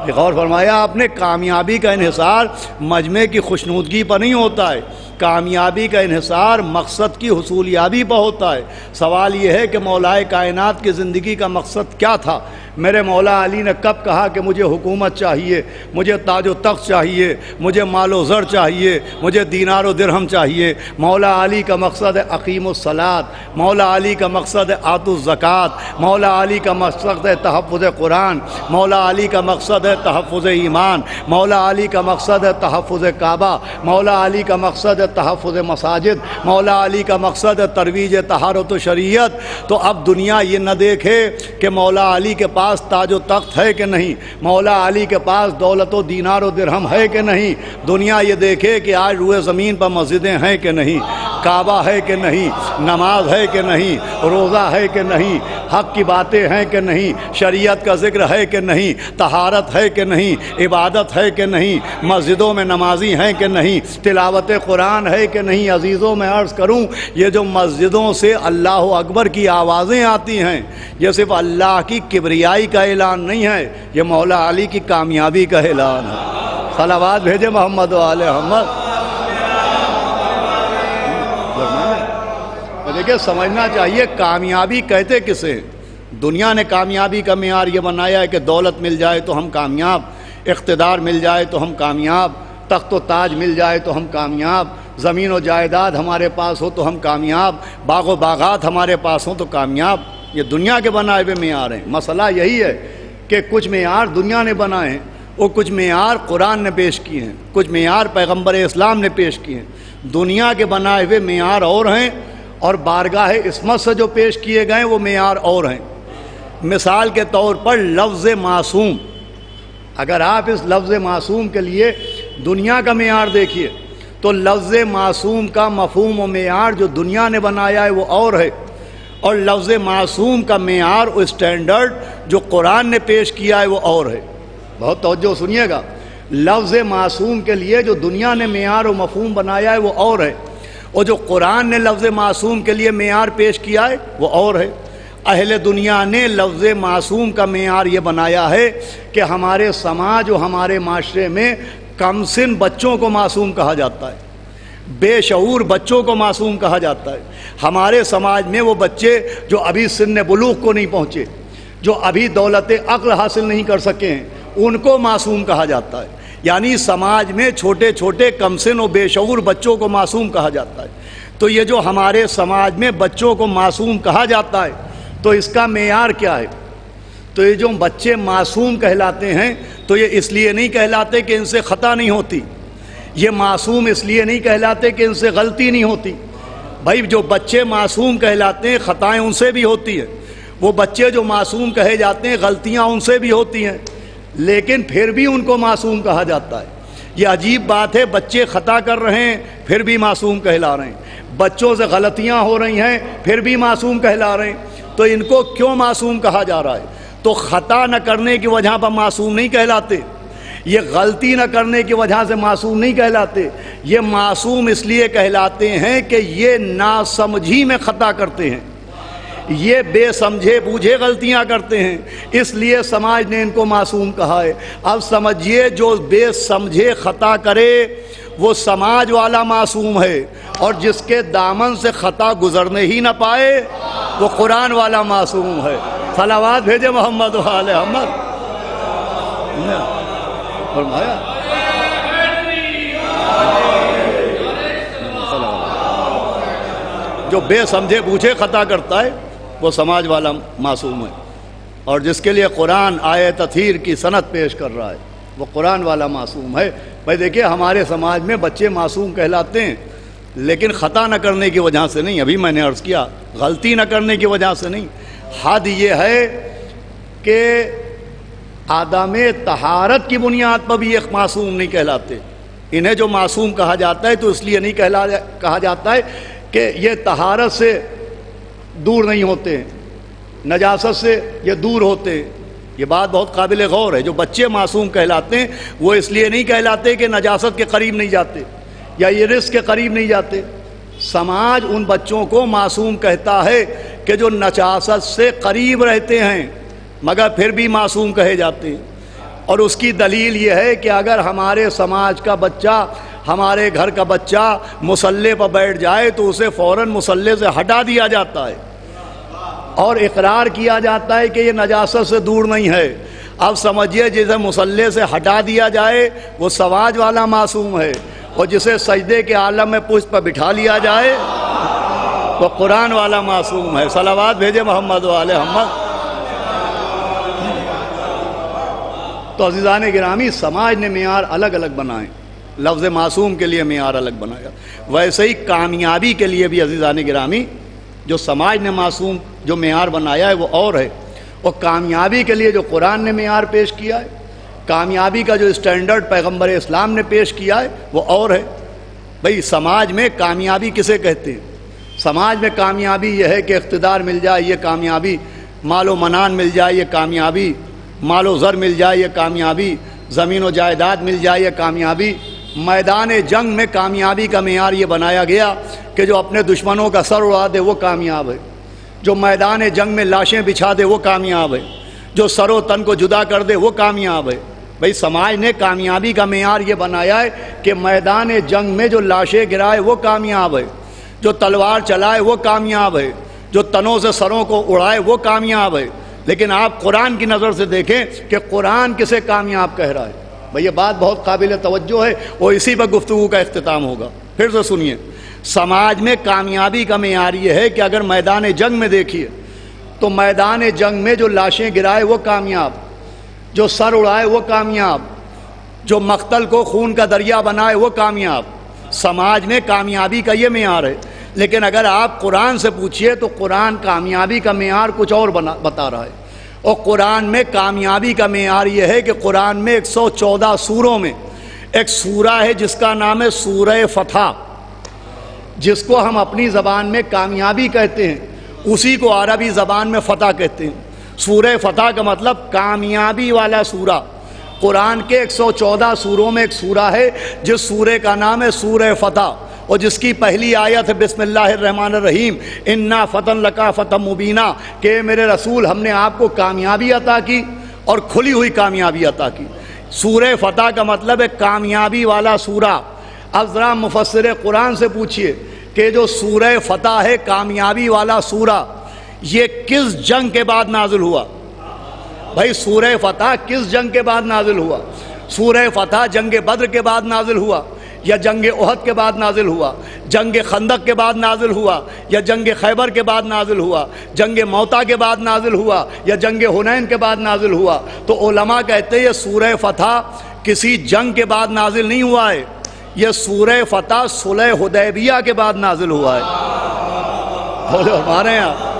غور فرمایا آپ نے، کامیابی کا انحصار مجمع کی خوشنودگی پر نہیں ہوتا ہے، کامیابی کا انحصار مقصد کی حصول یابی پر ہوتا ہے۔ سوال یہ ہے کہ مولا کائنات کی زندگی کا مقصد کیا تھا؟ میرے مولا علی نے کب کہا کہ مجھے حکومت چاہیے، مجھے تاج و تخت چاہیے، مجھے مال و زر چاہیے، مجھے دینار و درہم چاہیے؟ مولا علی کا مقصد ہے اقیم الصلاۃ، مولا علی کا مقصد ہے آتوا الزکوٰۃ، مولا علی کا مقصد ہے تحفظ قرآن، مولا علی کا مقصد ہے تحفظ ایمان، مولا علی کا مقصد ہے تحفظ کعبہ، مولا علی کا مقصد ہے تحفظ مساجد، مولا علی کا مقصد ہے ترویج طہارت و شریعت۔ تو اب دنیا یہ نہ دیکھے کہ مولا علی کے پاس تاج و تخت ہے کہ نہیں، مولا علی کے پاس دولت و دینار و درہم ہے کہ نہیں، دنیا یہ دیکھے کہ آج روئے زمین پر مسجدیں ہیں کہ نہیں، کعبہ ہے کہ نہیں، نماز ہے کہ نہیں، روزہ ہے کہ نہیں، حق کی باتیں ہیں کہ نہیں، شریعت کا ذکر ہے کہ نہیں، طہارت ہے کہ نہیں، عبادت ہے کہ نہیں، مسجدوں میں نمازی ہیں کہ نہیں، تلاوت قرآن ہے کہ نہیں۔ عزیزوں میں عرض کروں، یہ جو مسجدوں سے اللہ اکبر کی آوازیں آتی ہیں، یہ صرف اللہ کی کبریائی کا اعلان نہیں ہے، یہ مولا علی کی کامیابی کا اعلان ہے۔ صلوات بھیجے محمد و آل محمد۔ دیکھیں سمجھنا چاہیے کامیابی کہتے کسے ہیں؟ دنیا نے کامیابی کا معیار یہ بنایا ہے کہ دولت مل جائے تو ہم کامیاب، اقتدار مل جائے تو ہم کامیاب، تخت و تاج مل جائے تو ہم کامیاب، زمین و جائیداد ہمارے پاس ہو تو ہم کامیاب، باغ و باغات ہمارے پاس ہوں تو کامیاب۔ یہ دنیا کے بنائے ہوئے معیار ہیں۔ مسئلہ یہی ہے کہ کچھ معیار دنیا نے بنائے ہیں اور کچھ معیار قرآن نے پیش کیے ہیں، کچھ معیار پیغمبر اسلام نے پیش کیے ہیں۔ دنیا کے بنائے ہوئے معیار اور ہیں اور بارگاہ عصمت سے جو پیش کیے گئے وہ معیار اور ہیں۔ مثال کے طور پر لفظ معصوم، اگر آپ اس لفظ معصوم کے لیے دنیا کا معیار دیکھیے تو لفظ معصوم کا مفہوم و معیار جو دنیا نے بنایا ہے وہ اور ہے، اور لفظ معصوم کا معیار و اسٹینڈرڈ جو قرآن نے پیش کیا ہے وہ اور ہے۔ بہت توجہ سنیے گا، لفظ معصوم کے لیے جو دنیا نے معیار و مفہوم بنایا ہے وہ اور ہے، اور جو قرآن نے لفظ معصوم کے لیے معیار پیش کیا ہے وہ اور ہے۔ اہل دنیا نے لفظ معصوم کا معیار یہ بنایا ہے کہ ہمارے سماج و ہمارے معاشرے میں کم سن بچوں کو معصوم کہا جاتا ہے، بے شعور بچوں کو معصوم کہا جاتا ہے۔ ہمارے سماج میں وہ بچے جو ابھی سن بلوغ کو نہیں پہنچے، جو ابھی دولت عقل حاصل نہیں کر سکے ہیں، ان کو معصوم کہا جاتا ہے۔ یعنی سماج میں چھوٹے چھوٹے کم سن و بے شعور بچوں کو معصوم کہا جاتا ہے۔ تو یہ جو ہمارے سماج میں بچوں کو معصوم کہا جاتا ہے تو اس کا معیار کیا ہے؟ تو یہ جو بچے معصوم کہلاتے ہیں تو یہ اس لیے نہیں کہلاتے کہ ان سے خطا نہیں ہوتی، یہ معصوم اس لیے نہیں کہلاتے کہ ان سے غلطی نہیں ہوتی۔ بھائی جو بچے معصوم کہلاتے ہیں خطائیں ان سے بھی ہوتی ہیں، وہ بچے جو معصوم کہے جاتے ہیں غلطیاں ان سے بھی ہوتی ہیں، لیکن پھر بھی ان کو معصوم کہا جاتا ہے۔ یہ عجیب بات ہے، بچے خطا کر رہے ہیں پھر بھی معصوم کہلا رہے ہیں، بچوں سے غلطیاں ہو رہی ہیں پھر بھی معصوم کہلا رہے ہیں۔ تو ان کو کیوں معصوم کہا جا رہا ہے؟ تو خطا نہ کرنے کی وجہ پر معصوم نہیں کہلاتے، یہ غلطی نہ کرنے کی وجہ سے معصوم نہیں کہلاتے، یہ معصوم اس لیے کہلاتے ہیں کہ یہ ناسمجھی میں خطا کرتے ہیں، یہ بے سمجھے بوجھے غلطیاں کرتے ہیں، اس لیے سماج نے ان کو معصوم کہا ہے۔ اب سمجھیے جو بے سمجھے خطا کرے وہ سماج والا معصوم ہے، اور جس کے دامن سے خطا گزرنے ہی نہ پائے وہ قرآن والا معصوم ہے۔ صلوات بھیجے محمد و آل محمد۔ فرمایا جو بے سمجھے بوجھے خطا کرتا ہے وہ سماج والا معصوم ہے، اور جس کے لیے قرآن آیے تطہیر کی سند پیش کر رہا ہے وہ قرآن والا معصوم ہے۔ بھائی دیکھیے ہمارے سماج میں بچے معصوم کہلاتے ہیں لیکن خطا نہ کرنے کی وجہ سے نہیں، ابھی میں نے عرض کیا غلطی نہ کرنے کی وجہ سے نہیں، حد یہ ہے کہ عدم طہارت کی بنیاد پر بھی ایک معصوم نہیں کہلاتے، انہیں جو معصوم کہا جاتا ہے تو اس لیے نہیں کہا جاتا ہے کہ یہ طہارت سے دور نہیں ہوتے ہیں، نجاست سے یہ دور ہوتے ہیں۔ یہ بات بہت قابل غور ہے۔ جو بچے معصوم کہلاتے ہیں وہ اس لیے نہیں کہلاتے کہ نجاست کے قریب نہیں جاتے یا یہ رزق کے قریب نہیں جاتے۔ سماج ان بچوں کو معصوم کہتا ہے کہ جو نجاست سے قریب رہتے ہیں مگر پھر بھی معصوم کہے جاتے ہیں۔ اور اس کی دلیل یہ ہے کہ اگر ہمارے سماج کا بچہ، ہمارے گھر کا بچہ مصلی پر بیٹھ جائے تو اسے فوراً مصلی سے ہٹا دیا جاتا ہے اور اقرار کیا جاتا ہے کہ یہ نجاست سے دور نہیں ہے۔ اب سمجھیے جسے مصلی سے ہٹا دیا جائے وہ سماج والا معصوم ہے، اور جسے سجدے کے عالم میں پشت پر بٹھا لیا جائے وہ قرآن والا معصوم ہے۔ صلوات بھیجے محمد و آل محمد۔ تو عزیزان گرامی، سماج نے معیار الگ الگ بنائے، لفظ معصوم کے لیے معیار الگ بنایا، ویسے ہی کامیابی کے لیے بھی عزیزان گرامی جو سماج نے معصوم جو معیار بنایا ہے وہ اور ہے، اور کامیابی کے لیے جو قرآن نے معیار پیش کیا ہے، کامیابی کا جو اسٹینڈرڈ پیغمبر اسلام نے پیش کیا ہے وہ اور ہے۔ بھئی سماج میں کامیابی کسے کہتے ہیں؟ سماج میں کامیابی یہ ہے کہ اقتدار مل جائے، یہ کامیابی، مال و منان مل جائے، یہ کامیابی، مال و زر مل جائے، یہ کامیابی، زمین و جائیداد مل جائے، یہ کامیابی۔ میدان جنگ میں کامیابی کا معیار یہ بنایا گیا کہ جو اپنے دشمنوں کا سر اڑا دے وہ کامیاب ہے، جو میدان جنگ میں لاشیں بچھا دے وہ کامیاب ہے، جو سر و تن کو جدا کر دے وہ کامیاب ہے۔ بھئی سماج نے کامیابی کا معیار یہ بنایا ہے کہ میدان جنگ میں جو لاشیں گرائے وہ کامیاب ہے، جو تلوار چلائے وہ کامیاب ہے، جو تنوں سے سروں کو اڑائے وہ کامیاب ہے۔ لیکن آپ قرآن کی نظر سے دیکھیں کہ قرآن کسے کامیاب کہہ رہا ہے۔ بھئی یہ بات بہت قابل توجہ ہے، اور اسی پر گفتگو کا اختتام ہوگا۔ پھر سے سنیے، سماج میں کامیابی کا معیار یہ ہے کہ اگر میدان جنگ میں دیکھیے تو میدان جنگ میں جو لاشیں گرائے وہ کامیاب، جو سر اڑائے وہ کامیاب، جو مقتل کو خون کا دریا بنائے وہ کامیاب۔ سماج میں کامیابی کا یہ معیار ہے۔ لیکن اگر آپ قرآن سے پوچھئے تو قرآن کامیابی کا معیار کچھ اور بتا رہا ہے، اور قرآن میں کامیابی کا معیار یہ ہے کہ قرآن میں 114 سوروں میں ایک سورہ ہے جس کا نام ہے سورہ فتح، جس کو ہم اپنی زبان میں کامیابی کہتے ہیں، اسی کو عربی زبان میں فتح کہتے ہیں۔ سورہ فتح کا مطلب کامیابی والا سورہ۔ قرآن کے 114 سوروں میں ایک سورہ ہے جس سورہ کا نام ہے سورہ فتح، اور جس کی پہلی آیت ہے بسم اللہ الرحمن الرحیم، انا فتن لکا فتح مبینہ، کہ میرے رسول ہم نے آپ کو کامیابی عطا کی اور کھلی ہوئی کامیابی عطا کی۔ سورہ فتح کا مطلب ہے کامیابی والا سورہ۔ اب ذرا مفسر قرآن سے پوچھئے کہ جو سورہ فتح ہے کامیابی والا سورہ، یہ کس جنگ کے بعد نازل ہوا؟ بھائی سورہ فتح کس جنگ کے بعد نازل ہوا؟ سورہ فتح جنگ بدر کے بعد نازل ہوا، یا جنگ احد کے بعد نازل ہوا، جنگ خندق کے بعد نازل ہوا، یا جنگ خیبر کے بعد نازل ہوا، جنگ موتا کے بعد نازل ہوا، یا جنگ حنین کے بعد نازل ہوا؟ تو علماء کہتے ہیں یہ سورہ فتح کسی جنگ کے بعد نازل نہیں ہوا ہے، یہ سورہ فتح صلح حدیبیہ کے بعد نازل ہوا ہے۔ بولو ہمارے یہاں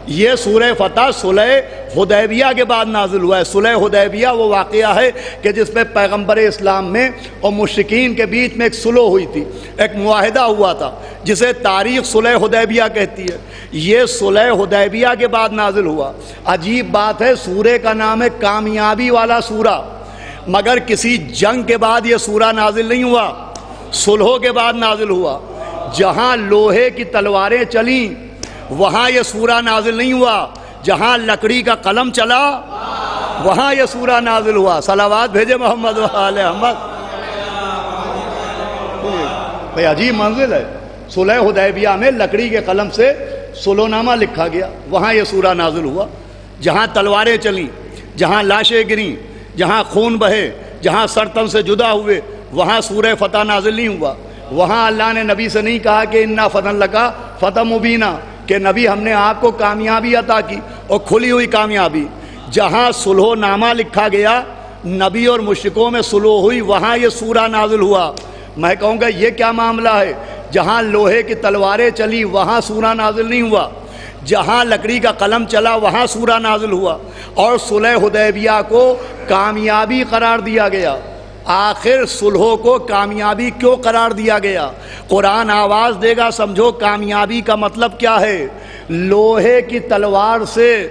یہ سورہ فتح صلح حدیبیہ کے بعد نازل ہوا ہے۔ صلح حدیبیہ وہ واقعہ ہے کہ جس میں پیغمبر اسلام میں اور مشرکین کے بیچ میں ایک صلح ہوئی تھی، ایک معاہدہ ہوا تھا جسے تاریخ صلح حدیبیہ کہتی ہے۔ یہ صلح حدیبیہ کے بعد نازل ہوا۔ عجیب بات ہے، سورہ کا نام ہے کامیابی والا سورہ، مگر کسی جنگ کے بعد یہ سورہ نازل نہیں ہوا، صلحوں کے بعد نازل ہوا۔ جہاں لوہے کی تلواریں چلیں وہاں یہ سورہ نازل نہیں ہوا، جہاں لکڑی کا قلم چلا وہاں یہ سورہ نازل ہوا۔ صلوات بھیجے محمد و آل محمد۔ بھئی عجیب منزل ہے، صلح حدیبیہ میں لکڑی کے قلم سے صلح نامہ لکھا گیا، وہاں یہ سورہ نازل ہوا۔ جہاں تلواریں چلیں، جہاں لاشیں گریں، جہاں خون بہے، جہاں سر تن سے جدا ہوئے، وہاں سورہ فتح نازل نہیں ہوا۔ وہاں اللہ نے نبی سے نہیں کہا کہ انا فتن لکا فتح مبینہ، کہ نبی ہم نے آپ کو کامیابی عطا کی اور کھلی ہوئی کامیابی۔ جہاں صلح نامہ لکھا گیا، نبی اور مشرکوں میں صلح ہوئی، وہاں یہ سورہ نازل ہوا۔ میں کہوں گا یہ کیا معاملہ ہے؟ جہاں لوہے کی تلواریں چلی وہاں سورہ نازل نہیں ہوا، جہاں لکڑی کا قلم چلا وہاں سورہ نازل ہوا، اور صلح حدیبیہ کو کامیابی قرار دیا گیا۔ آخر صلح کو کامیابی کیوں قرار دیا گیا؟ قرآن آواز دے گا، سمجھو کامیابی کا مطلب کیا ہے۔ لوہے کی تلوار سے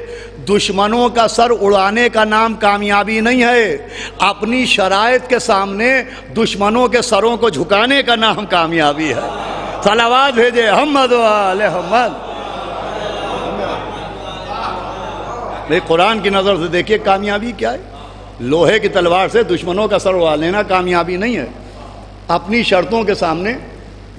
دشمنوں کا سر اڑانے کا نام کامیابی نہیں ہے، اپنی شرائط کے سامنے دشمنوں کے سروں کو جھکانے کا نام کامیابی ہے۔ صلوات بھیجے محمد و آل محمد۔ بھئی قرآن کی نظر سے دیکھیے کامیابی کیا ہے۔ لوہے کی تلوار سے دشمنوں کا سر اڑا لینا کامیابی نہیں ہے، اپنی شرطوں کے سامنے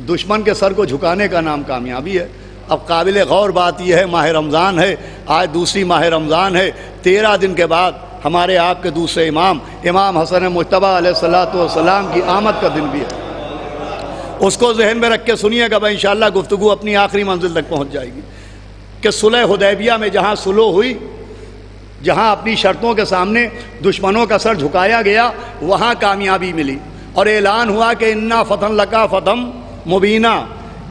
دشمن کے سر کو جھکانے کا نام کامیابی ہے۔ اب قابل غور بات یہ ہے، ماہ رمضان ہے، آج دوسری ماہ رمضان ہے، 13 دن کے بعد ہمارے آپ کے دوسرے امام حسن مجتبیٰ علیہ السلام کی آمد کا دن بھی ہے۔ اس کو ذہن میں رکھ کے سنیے گا، انشاءاللہ گفتگو اپنی آخری منزل تک پہنچ جائے گی کہ صلح حدیبیہ میں جہاں صلح ہوئی، جہاں اپنی شرطوں کے سامنے دشمنوں کا سر جھکایا گیا، وہاں کامیابی ملی اور اعلان ہوا کہ انا فتح لکا فتح مبینہ،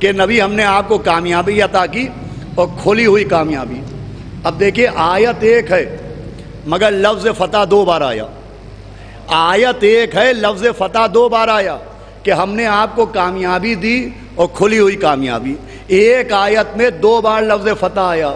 کہ نبی ہم نے آپ کو کامیابی عطا کی اور کھلی ہوئی کامیابی۔ اب دیکھیے آیت ایک ہے مگر لفظ فتح 2 بار آیا۔ آیت ایک ہے، لفظ فتح 2 بار آیا کہ ہم نے آپ کو کامیابی دی اور کھلی ہوئی کامیابی۔ ایک آیت میں 2 بار لفظ فتح آیا۔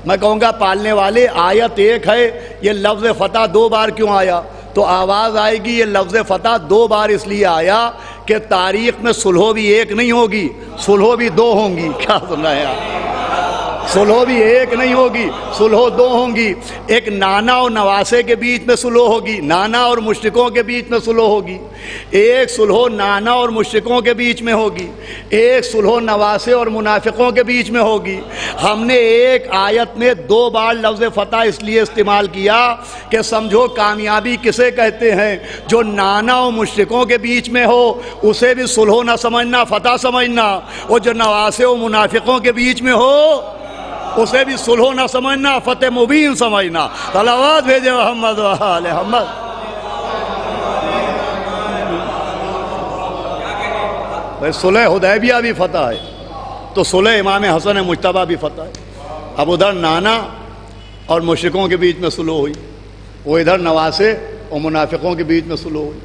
میں کہوں گا پالنے والے، آیت ایک ہے، یہ لفظ فتح 2 بار کیوں آیا؟ تو آواز آئے گی یہ لفظ فتح 2 بار اس لیے آیا کہ تاریخ میں صلح بھی ایک نہیں ہوگی، صلح بھی 2 ہوں گی۔ کیا سن رہے ہیں آپ؟ صلح بھی ایک نہیں ہوگی، صلح 2 ہوں گی۔ ایک نانا اور نواسے کے بیچ میں صلح ہوگی، نانا اور مشرکوں کے بیچ میں صلح ہوگی۔ ایک صلح نانا اور مشرکوں کے بیچ میں ہوگی، ایک صلح نواسے اور منافقوں کے بیچ میں ہوگی۔ ہم نے ایک آیت میں 2 بار لفظ فتح اس لیے استعمال کیا کہ سمجھو کامیابی کسے کہتے ہیں؟ جو نانا اور مشرکوں کے بیچ میں ہو اسے بھی صلح نہ سمجھنا، فتح سمجھنا، اور جو نواسے اور منافقوں کے بیچ میں ہو اسے بھی صلح نہ سمجھنا، فتح مبین سمجھنا۔ صلوات بھیجے محمد و آل محمد۔ صلح حدیبیہ بھی فتح ہے تو صلح امام حسن مجتبیٰ بھی فتح ہے۔ اب ادھر نانا اور مشرکوں کے بیچ میں صلح ہوئی، وہ ادھر نواسے اور منافقوں کے بیچ میں صلح ہوئی۔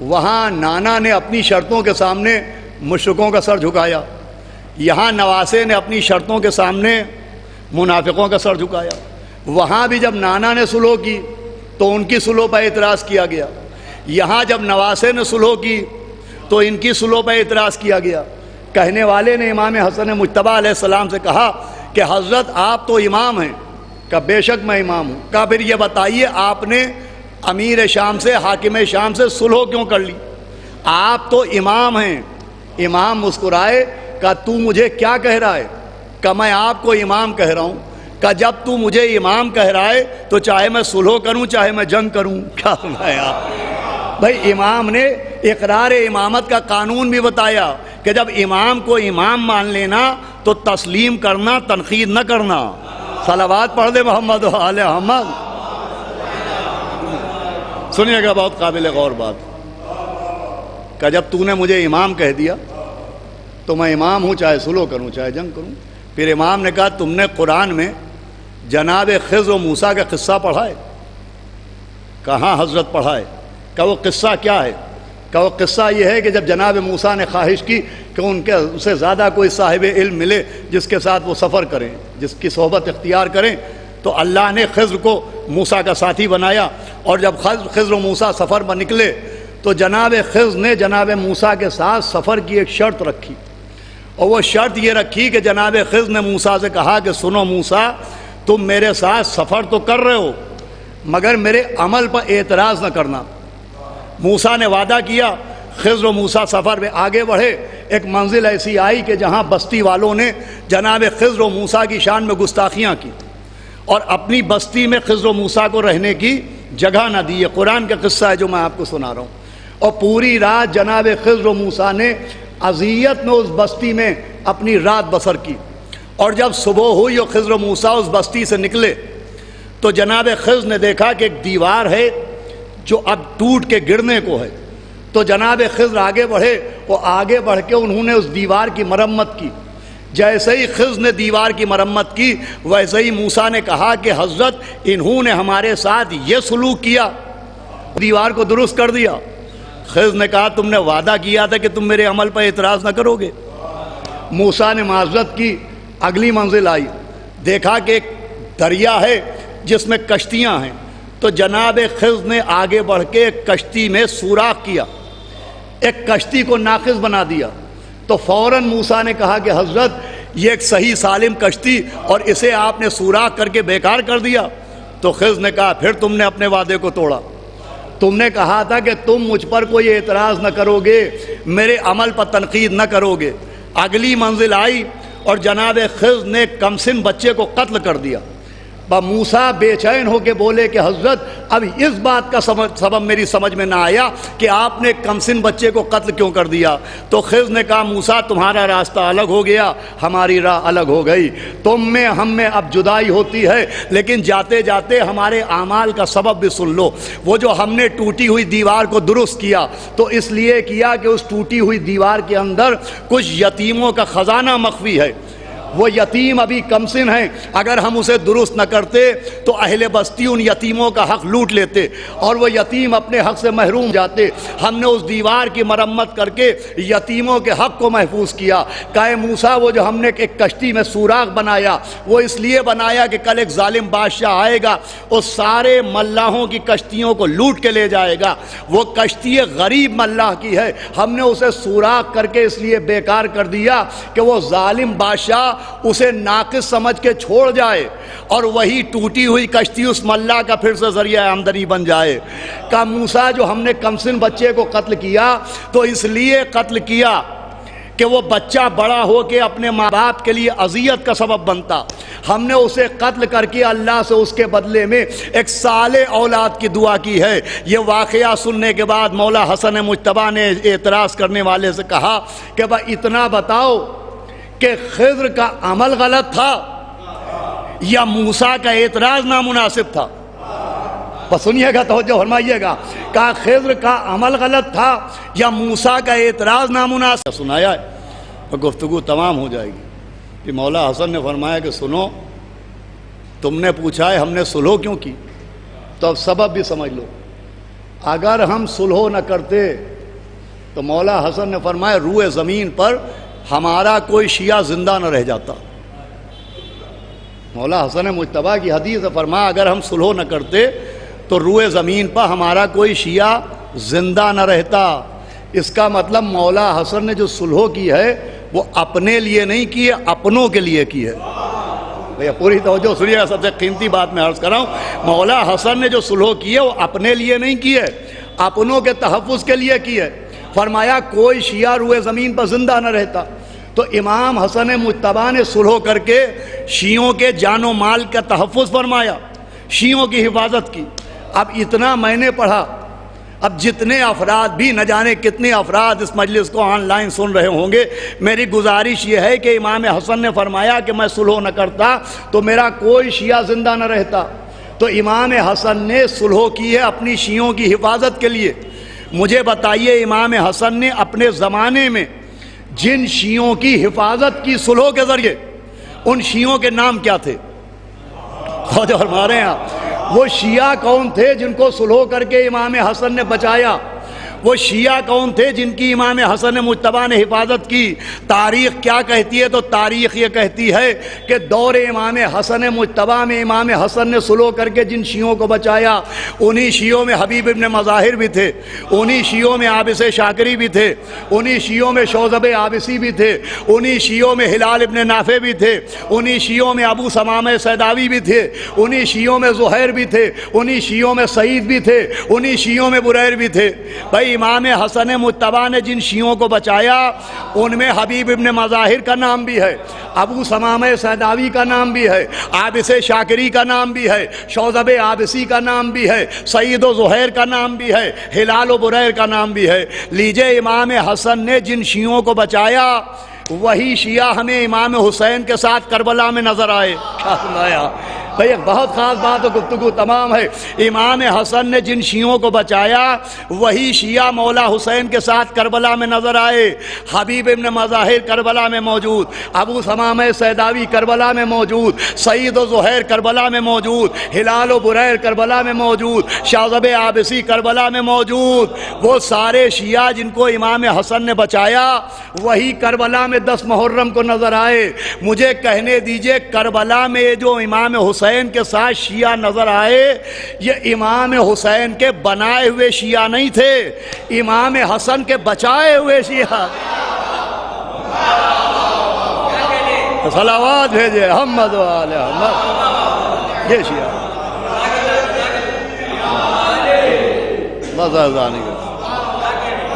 وہاں نانا نے اپنی شرطوں کے سامنے مشرکوں کا سر جھکایا، یہاں نواسے نے اپنی شرطوں کے سامنے منافقوں کا سر جھکایا۔ وہاں بھی جب نانا نے صلح کی تو ان کی صلح پر اعتراض کیا گیا، یہاں جب نواسے نے صلح کی تو ان کی صلح پر اعتراض کیا گیا۔ کہنے والے نے امام حسن مجتبیٰ علیہ السلام سے کہا کہ حضرت آپ تو امام ہیں۔ کہا بے شک میں امام ہوں۔ کہا پھر یہ بتائیے آپ نے امیر شام سے، حاکم شام سے صلح کیوں کر لی؟ آپ تو امام ہیں۔ امام مسکرائے، کہا تو مجھے کیا کہہ رہا ہے؟ کہ میں آپ کو امام کہہ رہا ہوں۔ کہ جب تو مجھے امام کہہ رہا ہے تو چاہے میں صلح کروں چاہے میں جنگ کروں۔ کیا سنا ہے آپ؟ بھائی امام نے اقرار امامت کا قانون بھی بتایا کہ جب امام کو امام مان لینا تو تسلیم کرنا، تنقید نہ کرنا۔ صلوات پڑھ دے محمد و آل محمد۔ سنیے گا بہت قابل غور بات کہ جب تو نے مجھے امام کہہ دیا تو میں امام ہوں، چاہے صلح کروں چاہے جنگ کروں۔ پھر امام نے کہا تم نے قرآن میں جناب خضر و موسیٰ کا قصہ پڑھا ہے؟ کہاں حضرت پڑھا ہے؟ کہ وہ قصہ کیا ہے؟ کہ وہ قصہ یہ ہے کہ جب جناب موسیٰ نے خواہش کی کہ ان کے اسے زیادہ کوئی صاحب علم ملے جس کے ساتھ وہ سفر کریں، جس کی صحبت اختیار کریں، تو اللہ نے خضر کو موسیٰ کا ساتھی بنایا، اور جب خضر و موسیٰ سفر پر نکلے تو جناب خضر نے جناب موسیٰ کے ساتھ سفر کی ایک شرط رکھی، اور وہ شرط یہ رکھی کہ جناب خضر نے موسیٰ سے کہا کہ سنو موسیٰ، تم میرے ساتھ سفر تو کر رہے ہو مگر میرے عمل پر اعتراض نہ کرنا۔ موسیٰ نے وعدہ کیا۔ خضر و موسیٰ سفر میں آگے بڑھے، ایک منزل ایسی آئی کہ جہاں بستی والوں نے جناب خضر و موسیٰ کی شان میں گستاخیاں کی اور اپنی بستی میں خضر و موسیٰ کو رہنے کی جگہ نہ دی۔ یہ قرآن کا قصہ ہے جو میں آپ کو سنا رہا ہوں۔ اور پوری رات جناب خضر و موسیٰ نے اذیت میں اس بستی میں اپنی رات بسر کی، اور جب صبح ہوئی اور خضر و موسیٰ اس بستی سے نکلے تو جناب خضر نے دیکھا کہ ایک دیوار ہے جو اب ٹوٹ کے گرنے کو ہے۔ تو جناب خضر آگے بڑھے اور آگے بڑھ کے انہوں نے اس دیوار کی مرمت کی۔ جیسے ہی خضر نے دیوار کی مرمت کی ویسے ہی موسیٰ نے کہا کہ حضرت انہوں نے ہمارے ساتھ یہ سلوک کیا، دیوار کو درست کر دیا۔ خضر نے کہا تم نے وعدہ کیا تھا کہ تم میرے عمل پر اعتراض نہ کرو گے۔ موسیٰ نے معذرت کی، اگلی منزل آئی، دیکھا کہ ایک دریا ہے جس میں کشتیاں ہیں، تو جناب خضر نے آگے بڑھ کے ایک کشتی میں سوراخ کیا، ایک کشتی کو ناقص بنا دیا۔ تو فوراً موسیٰ نے کہا کہ حضرت یہ ایک صحیح سالم کشتی اور اسے آپ نے سوراخ کر کے بیکار کر دیا۔ تو خضر نے کہا پھر تم نے اپنے وعدے کو توڑا، تم نے کہا تھا کہ تم مجھ پر کوئی اعتراض نہ کرو گے، میرے عمل پر تنقید نہ کرو گے۔ اگلی منزل آئی اور جناب خضر نے کمسن بچے کو قتل کر دیا۔ موسیٰ بے چین ہو کے بولے کہ حضرت اب اس بات کا سبب میری سمجھ میں نہ آیا کہ آپ نے کمسن بچے کو قتل کیوں کر دیا۔ تو خضر نے کہا موسیٰ تمہارا راستہ الگ ہو گیا، ہماری راہ الگ ہو گئی، تم میں ہم میں اب جدائی ہوتی ہے، لیکن جاتے جاتے ہمارے اعمال کا سبب بھی سن لو۔ وہ جو ہم نے ٹوٹی ہوئی دیوار کو درست کیا تو اس لیے کیا کہ اس ٹوٹی ہوئی دیوار کے اندر کچھ یتیموں کا خزانہ مخفی ہے، وہ یتیم ابھی کمسن ہیں، اگر ہم اسے درست نہ کرتے تو اہل بستی ان یتیموں کا حق لوٹ لیتے اور وہ یتیم اپنے حق سے محروم جاتے۔ ہم نے اس دیوار کی مرمت کر کے یتیموں کے حق کو محفوظ کیا۔ کہے موسیٰ وہ جو ہم نے ایک کشتی میں سوراخ بنایا وہ اس لیے بنایا کہ کل ایک ظالم بادشاہ آئے گا، اس سارے ملاحوں کی کشتیوں کو لوٹ کے لے جائے گا۔ وہ کشتی غریب ملاح کی ہے، ہم نے اسے سوراخ کر کے اس لیے بیکار کر دیا کہ وہ ظالم بادشاہ اسے ناقص سمجھ کے چھوڑ جائے اور وہی ٹوٹی ہوئی کشتی اس ملاح کا پھر سے ذریعہ آمدنی بن جائے۔ کہ موسیٰ جو ہم نے کمسن بچے کو قتل کیا تو اس لیے قتل کیا کہ وہ بچہ بڑا ہو کے اپنے ماں باپ کے لیے اذیت کا سبب بنتا۔ ہم نے اسے قتل کر کے اللہ سے اس کے بدلے میں ایک صالح اولاد کی دعا کی ہے۔ یہ واقعہ سننے کے بعد مولا حسن مجتبیٰ نے اعتراض کرنے والے سے کہا کہ بھائی اتنا بتاؤ کہ خضر کا عمل غلط تھا یا موسیٰ کا اعتراض نامناسب تھا؟ بس سنیے گا، توجہ فرمائیے گا، کہا خضر کا عمل غلط تھا یا موسیٰ کا اعتراض نامناسب؟ سنایا ہے اور گفتگو تمام ہو جائے گی کہ مولا حسن نے فرمایا کہ سنو، تم نے پوچھا ہے ہم نے صلح کیوں کی، تو اب سبب بھی سمجھ لو۔ اگر ہم صلح نہ کرتے تو مولا حسن نے فرمایا روئے زمین پر ہمارا کوئی شیعہ زندہ نہ رہ جاتا۔ مولا حسن مجتبیٰ کی حدیث فرمایا اگر ہم صلح نہ کرتے تو روئے زمین پر ہمارا کوئی شیعہ زندہ نہ رہتا۔ اس کا مطلب مولا حسن نے جو صلح کی ہے وہ اپنے لیے نہیں کی ہے، اپنوں کے لیے کی ہے۔ بھیا پوری توجہ سنیے گا، سب سے قیمتی بات میں عرض کر رہا ہوں، مولا حسن نے جو صلح کی ہے وہ اپنے لیے نہیں کی ہے، اپنوں کے تحفظ کے لیے کی ہے۔ فرمایا کوئی شیعہ روئے زمین پر زندہ نہ رہتا۔ تو امام حسن مجتبیٰ نے صلح کر کے شیعوں کے جان و مال کا تحفظ فرمایا، شیعوں کی حفاظت کی۔ اب اتنا میں نے پڑھا، اب جتنے افراد بھی نہ جانے کتنے افراد اس مجلس کو آن لائن سن رہے ہوں گے، میری گزارش یہ ہے کہ امام حسن نے فرمایا کہ میں صلح نہ کرتا تو میرا کوئی شیعہ زندہ نہ رہتا۔ تو امام حسن نے صلح کی ہے اپنی شیعوں کی حفاظت کے لیے۔ مجھے بتائیے امام حسن نے اپنے زمانے میں جن شیعوں کی حفاظت کی صلح کے ذریعے ان شیعوں کے نام کیا تھے؟ جو ہمارے یہاں وہ شیعہ کون تھے جن کو صلح کر کے امام حسن نے بچایا؟ وہ شیعہ کون تھے جن کی امام حسن مجتبیٰ نے حفاظت کی؟ تاریخ کیا کہتی ہے؟ تو تاریخ یہ کہتی ہے کہ دور امام حسن مجتبیٰ میں امام حسن نے صلح کر کے جن شیعوں کو بچایا انہی شیعوں میں حبیب ابن مظاہر بھی تھے، انہی شیعوں میں عابس شاکری بھی تھے، انہی شیعوں میں شوذب عابسی بھی تھے، انہی شیعوں میں ہلال ابن نافع بھی تھے، انہی شیعوں میں ابو ثمامہ سیداوی بھی تھے، انہی شیعوں میں زہیر بھی تھے، انہی شیعوں میں سعید بھی تھے، انہی شیعوں میں بریر بھی تھے۔ بھائی امام حسن مجتبیٰ نے جن شیعوں کو بچایا ان میں حبیب ابن مظاہر کا نام بھی ہے، ابو ثمامہ سیداوی کا نام بھی ہے، عابس شاکری کا نام بھی ہے، شوذب عابسی کا نام بھی ہے، سعید و زہیر کا نام بھی ہے، ہلال و بریر کا نام بھی ہے۔ لیجئے امام حسن نے جن شیعوں کو بچایا وہی شیعہ ہمیں امام حسین کے ساتھ کربلا میں نظر آئے۔ کیا سنایا؟ بھئی ایک بہت خاص بات و گفتگو تمام ہے. امام حسن نے جن شیعوں کو بچایا وہی شیعہ مولا حسین کے ساتھ کربلا میں نظر آئے. حبیب ابن مظاہر کربلا میں موجود، ابو ثمامہ سیداوی کربلا میں موجود، سعید و زہیر کربلا میں موجود، ہلال و بریر کربلا میں موجود، شاذب عابسی کربلا میں موجود. وہ سارے شیعہ جن کو امام حسن نے بچایا وہی کربلا میں 10 محرم کو نظر آئے. مجھے کہنے دیجئے کربلا میں جو امام حسین کے ساتھ شیعہ نظر آئے یہ امام حسین کے بنائے ہوئے شیعہ نہیں تھے، امام حسن کے بچائے ہوئے شیعہ. صلوات بھیجے محمد و آل محمد. یہ شیعہ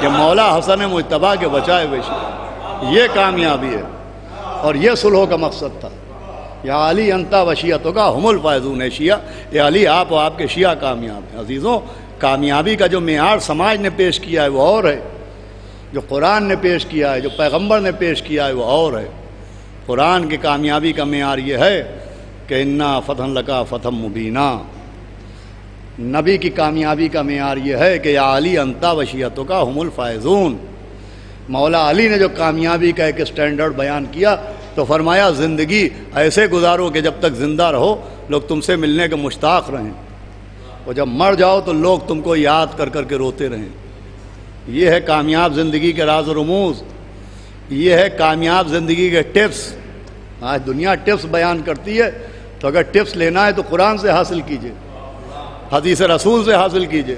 کہ مولا حسن مجتبیٰ کے بچائے ہوئے شیعہ. یہ کامیابی ہے اور یہ صلح کا مقصد تھا. یا علی انتا و شیعتوں کا ہم الفائزون ہے شیعہ. یا علی آپ و آپ کے شیعہ کامیاب ہیں. عزیزوں کامیابی کا جو معیار سماج نے پیش کیا ہے وہ اور ہے، جو قرآن نے پیش کیا ہے، جو پیغمبر نے پیش کیا ہے وہ اور ہے. قرآن کی کامیابی کا معیار یہ ہے کہ انا فتح لکا فتح مبینہ. نبی کی کامیابی کا معیار یہ ہے کہ یا علی انتا و شیعتوں کا ہم الفائزون. مولا علی نے جو کامیابی کا ایک اسٹینڈرڈ بیان کیا تو فرمایا زندگی ایسے گزارو کہ جب تک زندہ رہو لوگ تم سے ملنے کے مشتاق رہیں، اور جب مر جاؤ تو لوگ تم کو یاد کر کر کے روتے رہیں. یہ ہے کامیاب زندگی کے راز و رموز، یہ ہے کامیاب زندگی کے ٹپس. آج دنیا ٹپس بیان کرتی ہے تو اگر ٹپس لینا ہے تو قرآن سے حاصل کیجئے، حدیث رسول سے حاصل کیجئے،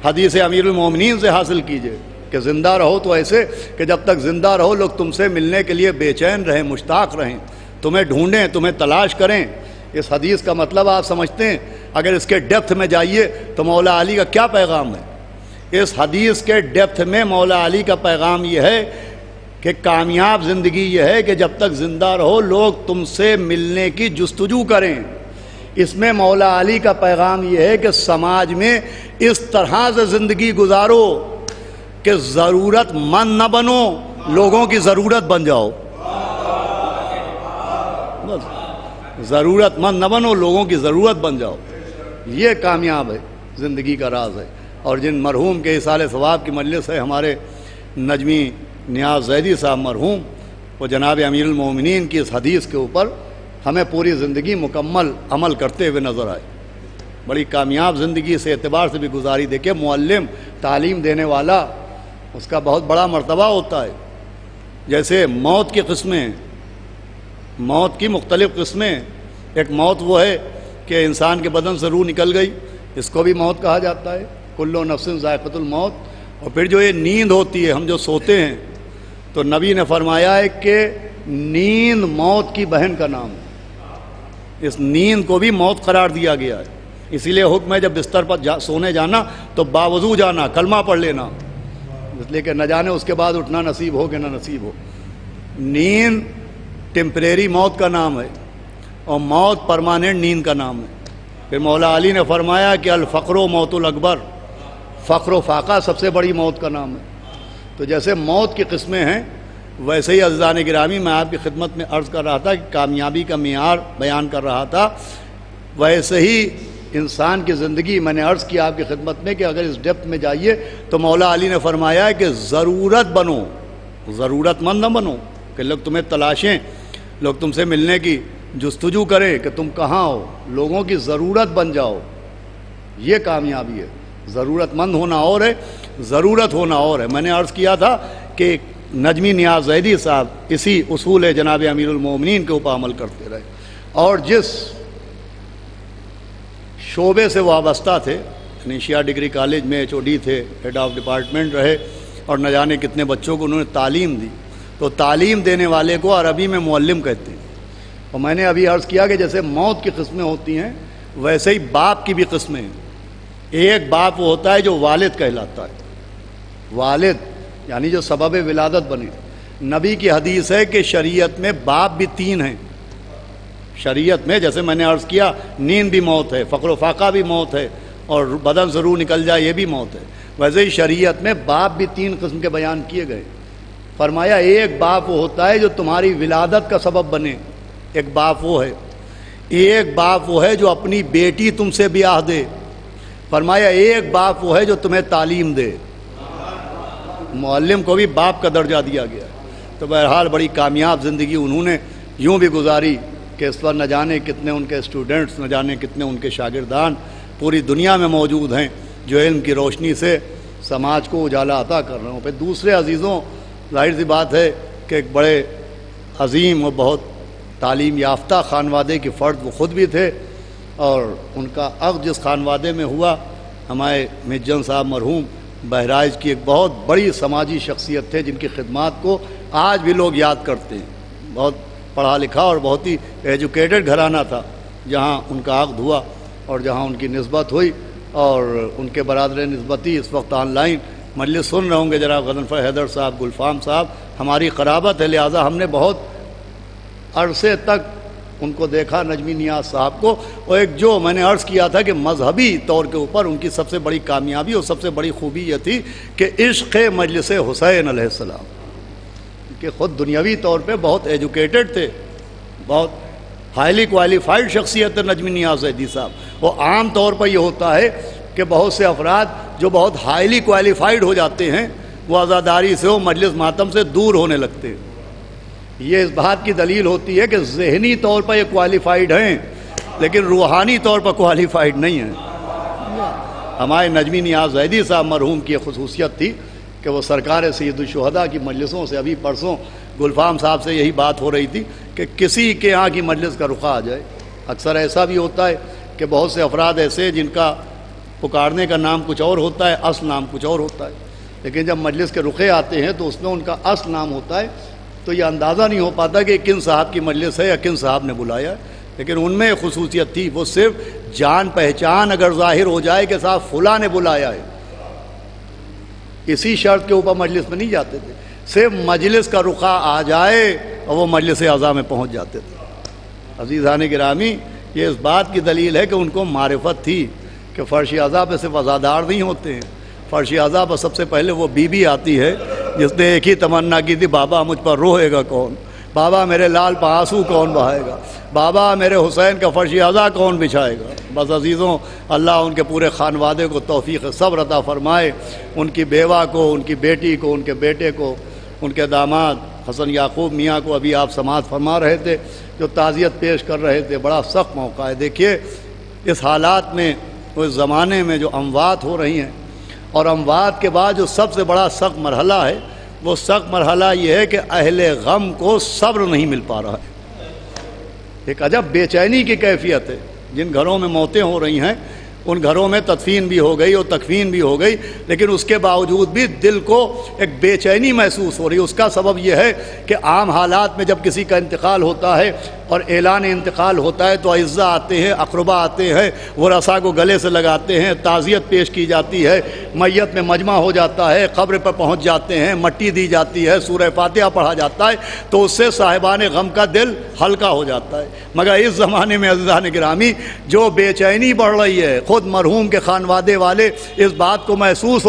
حدیث امیر المومنین سے حاصل کیجئے کہ زندہ رہو تو ایسے کہ جب تک زندہ رہو لوگ تم سے ملنے کے لیے بے چین رہیں، مشتاق رہیں، تمہیں ڈھونڈیں، تمہیں تلاش کریں. اس حدیث کا مطلب آپ سمجھتے ہیں؟ اگر اس کے ڈیپتھ میں جائیے تو مولا علی کا کیا پیغام ہے؟ اس حدیث کے ڈیپتھ میں مولا علی کا پیغام یہ ہے کہ کامیاب زندگی یہ ہے کہ جب تک زندہ رہو لوگ تم سے ملنے کی جستجو کریں. اس میں مولا علی کا پیغام یہ ہے کہ سماج میں اس طرح سے زندگی گزارو کہ ضرورت مند نہ بنو، لوگوں کی ضرورت بن جاؤ. ضرورت مند نہ بنو، لوگوں کی ضرورت بن جاؤ. یہ کامیاب ہے، زندگی کا راز ہے. اور جن مرحوم کے اصالِ ثواب کی مجلس ہے ہمارے نجمی نیاز زیدی صاحب مرحوم، وہ جناب امیر المومنین کی اس حدیث کے اوپر ہمیں پوری زندگی مکمل عمل کرتے ہوئے نظر آئے. بڑی کامیاب زندگی اس اعتبار سے بھی گزاری. دیکھیں معلم، تعلیم دینے والا، اس کا بہت بڑا مرتبہ ہوتا ہے. جیسے موت کی قسمیں، موت کی مختلف قسمیں. ایک موت وہ ہے کہ انسان کے بدن سے روح نکل گئی، اس کو بھی موت کہا جاتا ہے. کلو نفس ذائقۃ الموت. اور پھر جو یہ نیند ہوتی ہے، ہم جو سوتے ہیں، تو نبی نے فرمایا ہے کہ نیند موت کی بہن کا نام ہے. اس نیند کو بھی موت قرار دیا گیا ہے. اسی لیے حکم ہے جب بستر پر سونے جانا تو باوضو جانا، کلمہ پڑھ لینا، اس لیے کہ نہ جانے اس کے بعد اٹھنا نصیب ہو کہ نہ نصیب ہو. نیند ٹیمپریری موت کا نام ہے اور موت پرماننٹ نیند کا نام ہے. پھر مولا علی نے فرمایا کہ الفقر و موت الاکبر، فقر و فاقہ سب سے بڑی موت کا نام ہے. تو جیسے موت کی قسمیں ہیں ویسے ہی عزیزان گرامی میں آپ کی خدمت میں عرض کر رہا تھا کہ کامیابی کا معیار بیان کر رہا تھا، ویسے ہی انسان کی زندگی میں نے عرض کیا آپ کی خدمت میں کہ اگر اس ڈیپتھ میں جائیے تو مولا علی نے فرمایا ہے کہ ضرورت بنو، ضرورت مند نہ بنو کہ لوگ تمہیں تلاشیں، لوگ تم سے ملنے کی جستجو کریں کہ تم کہاں ہو، لوگوں کی ضرورت بن جاؤ. یہ کامیابی ہے. ضرورت مند ہونا اور ہے، ضرورت ہونا اور ہے. میں نے عرض کیا تھا کہ نجمی نیاز زیدی صاحب اسی اصول جناب امیر المومنین کے اوپر عمل کرتے رہے، اور جس شعبے سے وابستہ تھے، یعنی شیعہ ڈگری کالج میں HOD تھے، ہیڈ آف ڈپارٹمنٹ رہے، اور نہ جانے کتنے بچوں کو انہوں نے تعلیم دی. تو تعلیم دینے والے کو عربی میں معلم کہتے ہیں. اور میں نے ابھی عرض کیا کہ جیسے موت کی قسمیں ہوتی ہیں ویسے ہی باپ کی بھی قسمیں ہیں. ایک باپ وہ ہوتا ہے جو والد کہلاتا ہے، والد یعنی جو سبب ولادت بنے. نبی کی حدیث ہے کہ شریعت میں باپ بھی 3 ہیں. شریعت میں جیسے میں نے عرض کیا نیند بھی موت ہے، فقر و فاقہ بھی موت ہے، اور بدن سے روح نکل جائے یہ بھی موت ہے. ویسے ہی شریعت میں باپ بھی 3 قسم کے بیان کیے گئے. فرمایا ایک باپ وہ ہوتا ہے جو تمہاری ولادت کا سبب بنے، ایک باپ وہ ہے. ایک باپ وہ ہے جو اپنی بیٹی تم سے بیاہ دے، فرمایا ایک باپ وہ ہے جو تمہیں تعلیم دے۔ معلم کو بھی باپ کا درجہ دیا گیا۔ تو بہرحال بڑی کامیاب زندگی انہوں نے یوں بھی گزاری کہ اس پر نہ جانے کتنے ان کے اسٹوڈنٹس، نہ جانے کتنے ان کے شاگردان پوری دنیا میں موجود ہیں جو علم کی روشنی سے سماج کو اجالا عطا کر رہے ہوں۔ پھر دوسرے عزیزوں، ظاہر سی بات ہے کہ ایک بڑے عظیم اور بہت تعلیم یافتہ خانوادے کے فرد وہ خود بھی تھے، اور ان کا عقد جس خانوادے میں ہوا، ہمارے مجن صاحب مرحوم بہرائچ کی ایک بہت بڑی سماجی شخصیت تھے جن کی خدمات کو آج بھی لوگ یاد کرتے ہیں۔ بہت پڑھا لکھا اور بہت ہی ایجوکیٹڈ گھرانہ تھا جہاں ان کا عقد ہوا اور جہاں ان کی نسبت ہوئی، اور ان کے برادر نسبتی اس وقت آن لائن مجلس سن رہے ہوں گے، جناب غضنفر حیدر صاحب، گلفام صاحب، ہماری قرابت ہے، لہٰذا ہم نے بہت عرصے تک ان کو دیکھا، نجمی نیاز صاحب کو، اور ایک جو میں نے عرض کیا تھا کہ مذہبی طور کے اوپر ان کی سب سے بڑی کامیابی اور سب سے بڑی خوبی یہ تھی کہ عشق مجلس حسین علیہ السلام، کہ خود دنیاوی طور پہ بہت ایجوکیٹڈ تھے، بہت ہائیلی کوالیفائڈ شخصیت ہے نجمی نیاز زیدی صاحب۔ وہ عام طور پر یہ ہوتا ہے کہ بہت سے افراد جو بہت ہائیلی کوالیفائڈ ہو جاتے ہیں وہ عزاداری سے، وہ مجلس ماتم سے دور ہونے لگتے ہیں۔ یہ اس بات کی دلیل ہوتی ہے کہ ذہنی طور پر یہ کوالیفائڈ ہیں لیکن روحانی طور پر کوالیفائڈ نہیں ہیں۔ ہمارے نجمی نیاز زیدی صاحب مرحوم کی خصوصیت تھی کہ وہ سرکار سید الشہداء کی مجلسوں سے، ابھی پرسوں گلفام صاحب سے یہی بات ہو رہی تھی کہ کسی کے یہاں کی مجلس کا رخا آ جائے۔ اکثر ایسا بھی ہوتا ہے کہ بہت سے افراد ایسے جن کا پکارنے کا نام کچھ اور ہوتا ہے، اصل نام کچھ اور ہوتا ہے، لیکن جب مجلس کے رخے آتے ہیں تو اس میں ان کا اصل نام ہوتا ہے، تو یہ اندازہ نہیں ہو پاتا کہ کن صاحب کی مجلس ہے یا کن صاحب نے بلایا ہے۔ لیکن ان میں خصوصیت تھی، وہ صرف جان پہچان اگر ظاہر ہو جائے کہ صاحب فلاں نے بلایا ہے، اسی شرط کے اوپر مجلس میں نہیں جاتے تھے، صرف مجلس کا رخا آ جائے اور وہ مجلس اعضاء میں پہنچ جاتے تھے۔ عزیزان گرامی، یہ اس بات کی دلیل ہے کہ ان کو معرفت تھی کہ فرش اعضاء پہ صرف عزادار نہیں ہوتے ہیں، فرش اعضاء پر سب سے پہلے وہ بی بی آتی ہے جس نے ایک ہی تمنا کی تھی، بابا مجھ پر روئے گا کون، بابا میرے لال پہ آنسو کون بہائے گا، بابا میرے حسین کا فرش اعضاء کون بچھائے گا۔ بس عزیزوں، اللہ ان کے پورے خانوادے کو توفیق صبر عطا فرمائے، ان کی بیوہ کو، ان کی بیٹی کو، ان کے بیٹے کو، ان کے داماد حسن یعقوب میاں کو ابھی آپ سماعت فرما رہے تھے جو تعزیت پیش کر رہے تھے۔ بڑا سخت موقع ہے۔ دیکھیے اس حالات میں، اس زمانے میں جو اموات ہو رہی ہیں، اور اموات کے بعد جو سب سے بڑا سخت مرحلہ ہے، وہ سخت مرحلہ یہ ہے کہ اہل غم کو صبر نہیں مل پا رہا ہے۔ ایک عجب بے چینی کی کیفیت ہے۔ جن گھروں میں موتیں ہو رہی ہیں ان گھروں میں تدفین بھی ہو گئی اور تکفین بھی ہو گئی، لیکن اس کے باوجود بھی دل کو ایک بے چینی محسوس ہو رہی ہے۔ اس کا سبب یہ ہے کہ عام حالات میں جب کسی کا انتقال ہوتا ہے اور اعلان انتقال ہوتا ہے تو اعزاء آتے ہیں، اقربا آتے ہیں، وہ رسا کو گلے سے لگاتے ہیں، تعزیت پیش کی جاتی ہے، میت میں مجمع ہو جاتا ہے، قبر پر پہنچ جاتے ہیں، مٹی دی جاتی ہے، سورہ فاتحہ پڑھا جاتا ہے، تو اس سے صاحبان غم کا دل ہلکا ہو جاتا ہے۔ مگر اس زمانے میں عزیزان گرامی جو بے چینی بڑھ رہی ہے، خود مرحوم کے خانوادے والے اس بات کو محسوس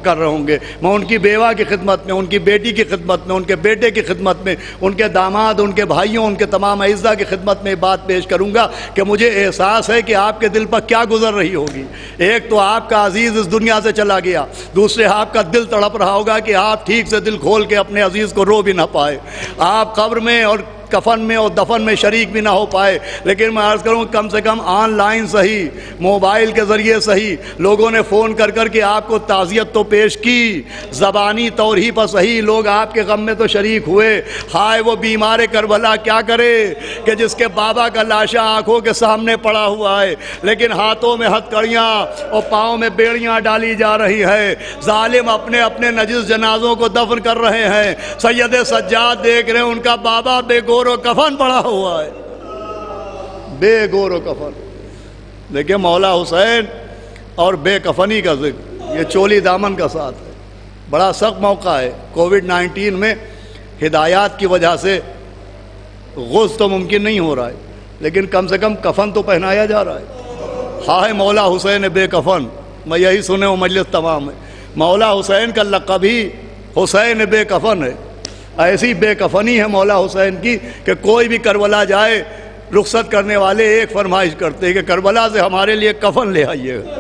کر رہے ہوں گے۔ میں ان کی بیوہ کی خدمت میں، ان کی بیٹی کی خدمت میں، ان کے بیٹے کی خدمت میں، ان کے داماد، ان کے بھائیوں، ان کے تمام اعزاء کی خدمت میں بات پیش کروں گا کہ مجھے احساس ہے کہ آپ کے دل پر کیا گزر رہی ہوگی۔ ایک تو آپ کا عزیز اس دنیا سے چلا گیا، دوسرے آپ کا دل تڑپ رہا ہوگا کہ آپ ٹھیک سے دل کھول کے اپنے عزیز کو رو بھی نہ پائے، آپ قبر میں اور کفن میں اور دفن میں شریک بھی نہ ہو پائے۔ لیکن میں عرض کروں کم سے کم آن لائن صحیح، موبائل کے ذریعے صحیح، لوگوں نے فون کر کر کے آپ کو تعزیت تو پیش کی، زبانی طور ہی پر صحیح لوگ آپ کے غم میں تو شریک ہوئے۔ ہائے وہ بیمار کربلا کیا کرے کہ جس کے بابا کا لاشا آنکھوں کے سامنے پڑا ہوا ہے، لیکن ہاتھوں میں ہتھکڑیاں اور پاؤں میں بیڑیاں ڈالی جا رہی ہے، ظالم اپنے اپنے نجس جنازوں کو دفن کر رہے ہیں۔ سید سجاد دیکھ رہے ہیں ان کا بابا بے گور و کفن پڑا ہوا ہے، بے گور و کفن۔ دیکھیں مولا حسین اور بے کفنی کا ذکر، یہ چولی دامن کا ساتھ ہے۔ بڑا سخت موقع ہے۔ کووڈ-19 میں ہدایات کی وجہ سے غسل تو ممکن نہیں ہو رہا ہے، لیکن کم سے کم کفن تو پہنایا جا رہا ہے۔ ہائے مولا حسین بے کفن، میں یہی سنے وہ مجلس تمام ہے۔ مولا حسین کا لقب ہی حسین بے کفن ہے۔ ایسی بے کفنی ہے مولا حسین کی کہ کوئی بھی کربلا جائے رخصت کرنے والے ایک فرمائش کرتے ہیں کہ کربلا سے ہمارے لیے کفن لے آئیے گا۔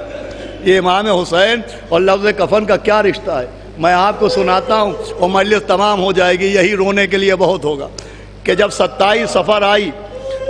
یہ امام حسین اور لفظ کفن کا کیا رشتہ ہے؟ میں آپ کو سناتا ہوں اور مجلس تمام ہو جائے گی، یہی رونے کے لیے بہت ہوگا کہ جب 27 صفر آئی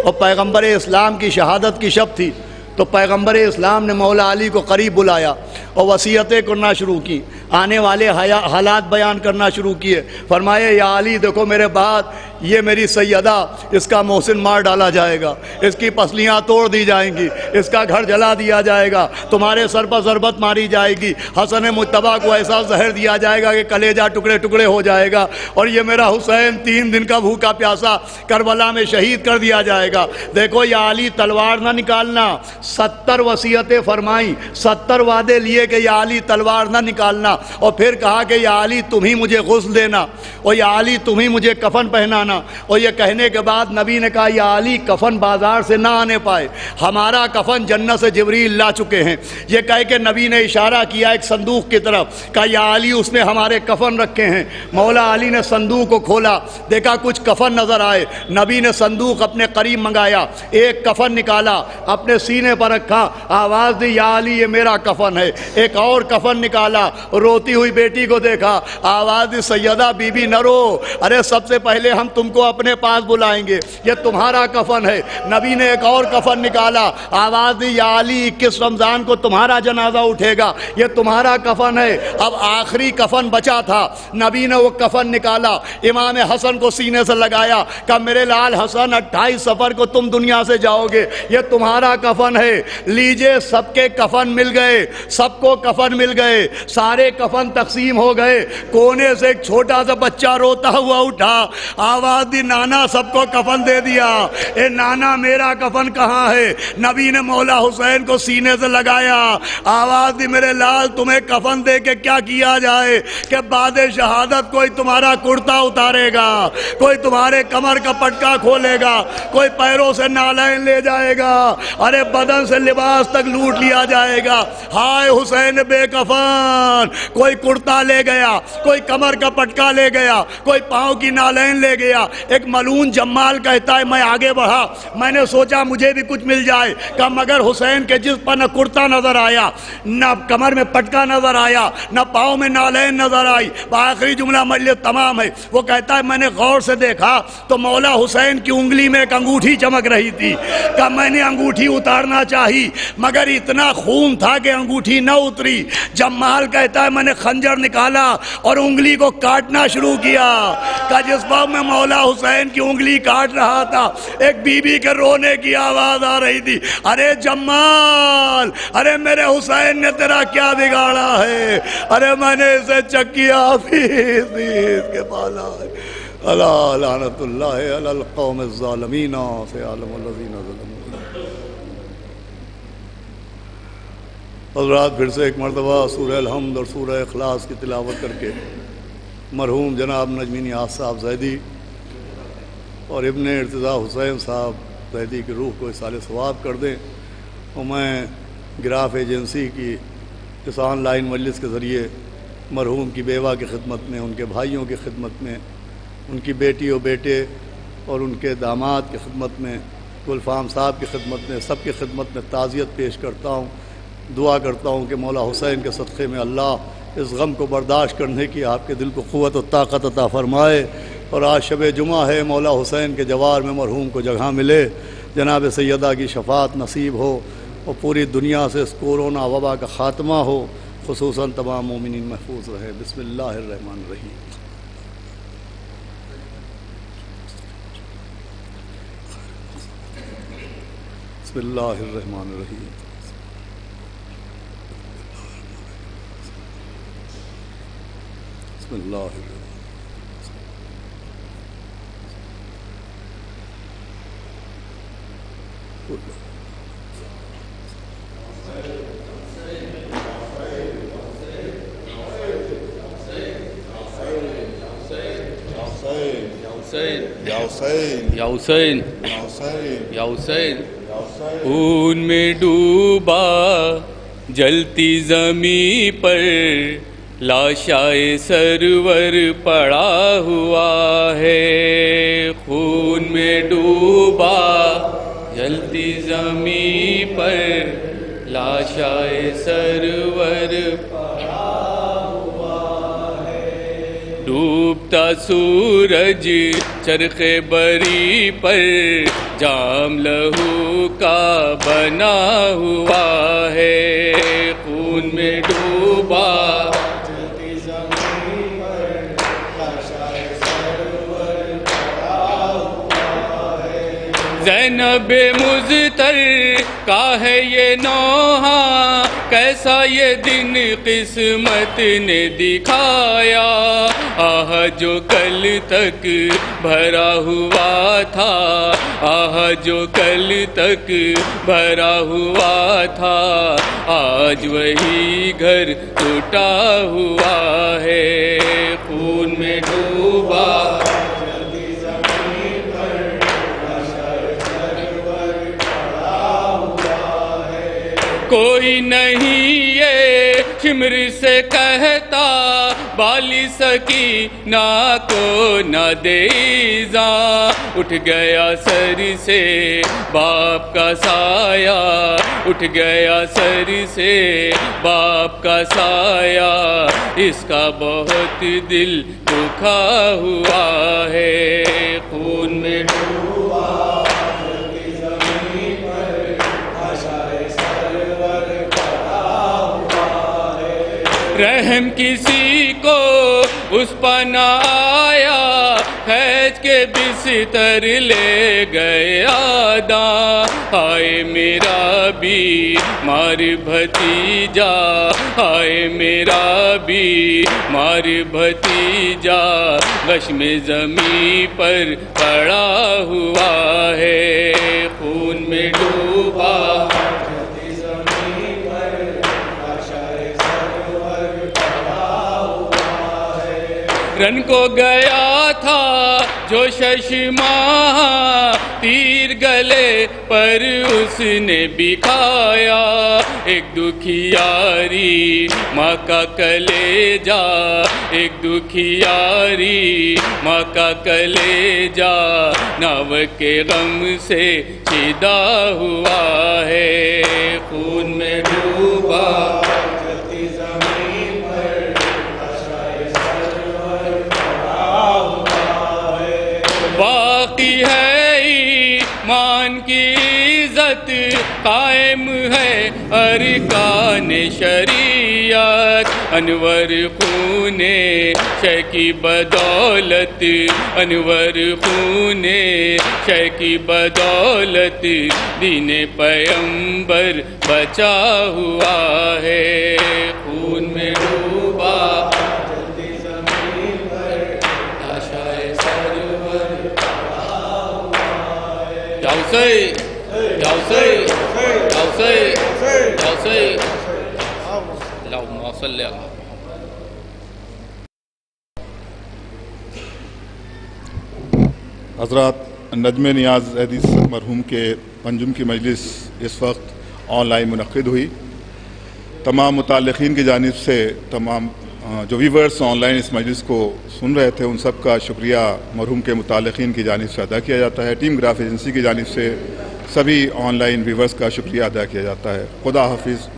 اور پیغمبر اسلام کی شہادت کی شب تھی تو پیغمبر اسلام نے مولا علی کو قریب بلایا اور وصیتیں کرنا شروع کی، آنے والے حالات بیان کرنا شروع کیے۔ فرمایا یا علی دیکھو میرے بعد یہ میری سیدہ، اس کا محسن مار ڈالا جائے گا، اس کی پسلیاں توڑ دی جائیں گی، اس کا گھر جلا دیا جائے گا، تمہارے سر پر ضربت ماری جائے گی، حسن مجتبیٰ کو ایسا زہر دیا جائے گا کہ کلیجہ ٹکڑے ٹکڑے ہو جائے گا، اور یہ میرا حسین 3 دن کا بھوکا پیاسا کربلا میں شہید کر دیا جائے گا۔ دیکھو یا علی تلوار نہ نکالنا، 70 وصیتیں فرمائیں، 70 وعدے لیے کہ یا علی تلوار نہ نکالنا، اور پھر کہا کہ یا علی تم ہی مجھے غسل دینا، اور یا علی تم ہی مجھے کفن پہنانا۔ اور یہ کہنے کے بعد نبی نے کہا یا علی کفن بازار سے نہ آنے پائے، ہمارا کفن جنت سے جبریل لا چکے ہیں۔ یہ کہہ کہ نبی نے اشارہ کیا ایک صندوق کی طرف، کہا یا علی اس میں ہمارے کفن رکھے ہیں۔ مولا علی نے صندوق کو کھولا، دیکھا کچھ کفن نظر آئے، نبی نے صندوق اپنے قریب منگایا، ایک کفن نکالا، اپنے سینے پر رکھا، آواز دی یا علی یہ میرا کفن ہے۔ ایک اور کفن نکالا، روتی ہوئی بیٹی کو دیکھا، آواز دی سیدہ بی بی نہ رو، ارے سب سے پہلے ہم تم کو اپنے پاس بلائیں گے، یہ تمہارا کفن ہے۔ نبی نے ایک اور کفن نکالا، آواز دی یا علی 21 رمضان کو تمہارا جنازہ اٹھے گا، یہ تمہارا کفن ہے۔ اب آخری کفن بچا تھا، نبی نے وہ کفن نکالا، امام حسن کو سینے سے لگایا، کہا میرے لال حسن 28 صفر کو تم دنیا سے جاؤ گے، یہ تمہارا کفن ہے۔ لیجئے سب کے کفن مل گئے، سب کو کفن مل گئے، سارے کفن تقسیم ہو گئے۔ کونے سے ایک چھوٹا سا بچہ روتا ہوا اٹھا، آواز دی نانا سب کو کفن دے دیا، اے نانا میرا کفن کہاں ہے؟ نبی نے مولا حسین کو سینے سے لگایا، آواز دی میرے لال تمہیں کفن دے کے کیا کیا جائے کہ بعد شہادت کوئی تمہارا کرتا اتارے گا، کوئی تمہارے کمر کا پٹکا کھولے گا، کوئی پیروں سے نالین لے جائے گا، ارے بدن سے لباس تک لوٹ لیا جائے گا۔ ہائے حسین بے کفن، کوئی کرتا لے گیا، کوئی کمر کا پٹکا لے گیا، کوئی پاؤں کی نالین لے گیا۔ ایک ملعون جمال کہتا ہے میں آگے بڑھا، میں نے سوچا مجھے بھی کچھ مل جائے، کہا مگر حسین کے جسم پر نہ کرتا نظر آیا، نہ کمر میں پٹکا نظر آیا، نہ پاؤں میں نالین نظر آئی۔ آخری جملہ مجلس تمام ہے، وہ کہتا ہے میں نے غور سے دیکھا تو مولا حسین کی انگلی میں ایک انگوٹھی چمک رہی تھی، کہا میں نے انگوٹھی اتارنا چاہی مگر اتنا خون تھا کہ انگوٹھی نہ اتری۔ جمال کہتا ہے میں نے خنجر نکالا اور انگلی کو کاٹنا شروع کیا، کہا جس وقت میں مولا حسین کی انگلی کاٹ رہا تھا ایک بی بی کے رونے کی آواز آ رہی تھی، ارے جمال، ارے میرے حسین نے تیرا کیا بگاڑا ہے؟ ارے میں نے اسے چکیا فیس کے پالا ہے۔ الا لعنت اللہ علی القوم الظالمین سیعلم الذین ظلموا۔ حضرات پھر سے ایک مرتبہ سورہ الحمد اور سورہ اخلاص کی تلاوت کر کے مرحوم جناب نجمی نیاز صاحب زیدی اور ابن ارتضیٰ حسین صاحب زیدی کی روح کو اصال ثواب کر دیں، اور میں گراف ایجنسی کی اس آن لائن مجلس کے ذریعے مرحوم کی بیوہ کی خدمت میں، ان کے بھائیوں کی خدمت میں، ان کی بیٹی و بیٹے اور ان کے داماد کی خدمت میں، گلفام صاحب کی خدمت میں، سب کی خدمت میں تعزیت پیش کرتا ہوں۔ دعا کرتا ہوں کہ مولا حسین کے صدقے میں اللہ اس غم کو برداشت کرنے کی آپ کے دل کو قوت و طاقت عطا فرمائے، اور آج شب جمعہ ہے، مولا حسین کے جوار میں مرحوم کو جگہ ملے، جناب سیدہ کی شفاعت نصیب ہو، اور پوری دنیا سے اس کورونا وبا کا خاتمہ ہو، خصوصاً تمام مومنین محفوظ رہے۔ بسم اللہ الرحمن الرحیم۔ بسم اللہ الرحمن الرحیم۔ بسم اللہ الرحمن یا حسین، یا حسین، خون میں ڈوبا جلتی زمین پر لاشائے سرور پڑا ہوا ہے، خون میں ڈوبا جلتی زمین پر لاشائے سرور ڈوبتا سورج چرخ بری پر جام لہو کا بنا ہوا ہے، خون میں ڈوبا زینب مزتر کا ہے یہ نوحہ، کیسا یہ دن قسمت نے دکھایا، آہ جو کل تک بھرا ہوا تھا، آہ جو کل تک بھرا ہوا تھا، آج وہی گھر ٹوٹا ہوا ہے، خون میں ڈوبا کوئی نہیں یہ شمر سے کہتا، بالی سکینہ کو نہ دے ایذا، اٹھ گیا سر سے باپ کا سایہ، اٹھ گیا سر سے باپ کا سایہ، اس کا بہت دل دکھا ہوا ہے، خون میں ڈوبا رحم کسی کو اس پر نہ آیا، کھینچ کے بستر لے گئے آدھا، ہائے میرا بیمار بھتیجا، ہائے میرا بیمار بھتیجا، غشم زمین پر پڑا ہوا ہے، خون میں ڈوبا رن کو گیا تھا جو ششماہ، تیر گلے پر اس نے بکھایا، ایک دکھیاری ماں کا کلیجا، ایک دکھیاری ماں کا کلیجا، ناو کے غم سے چیدہ ہوا ہے، خون میں ڈوبا باقی ہے ایمان کی عزت، قائم ہے ارکان شریعت، انور خون شے کی بدولت، انور خون شے کی بدولت، دین پیغمبر بچا ہوا ہے، خون میں ڈوبا اللہم صلی اللہ حضرات، نجم نیاز زیدی مرحوم کے پنجم کی مجلس اس وقت آن لائن منعقد ہوئی۔ تمام متعلقین کی جانب سے تمام جو ویورز آن لائن اس مجلس کو سن رہے تھے ان سب کا شکریہ مرحوم کے متعلقین کی جانب سے ادا کیا جاتا ہے، ٹیم گراف ایجنسی کی جانب سے سبھی آن لائن ویورز کا شکریہ ادا کیا جاتا ہے۔ خدا حافظ۔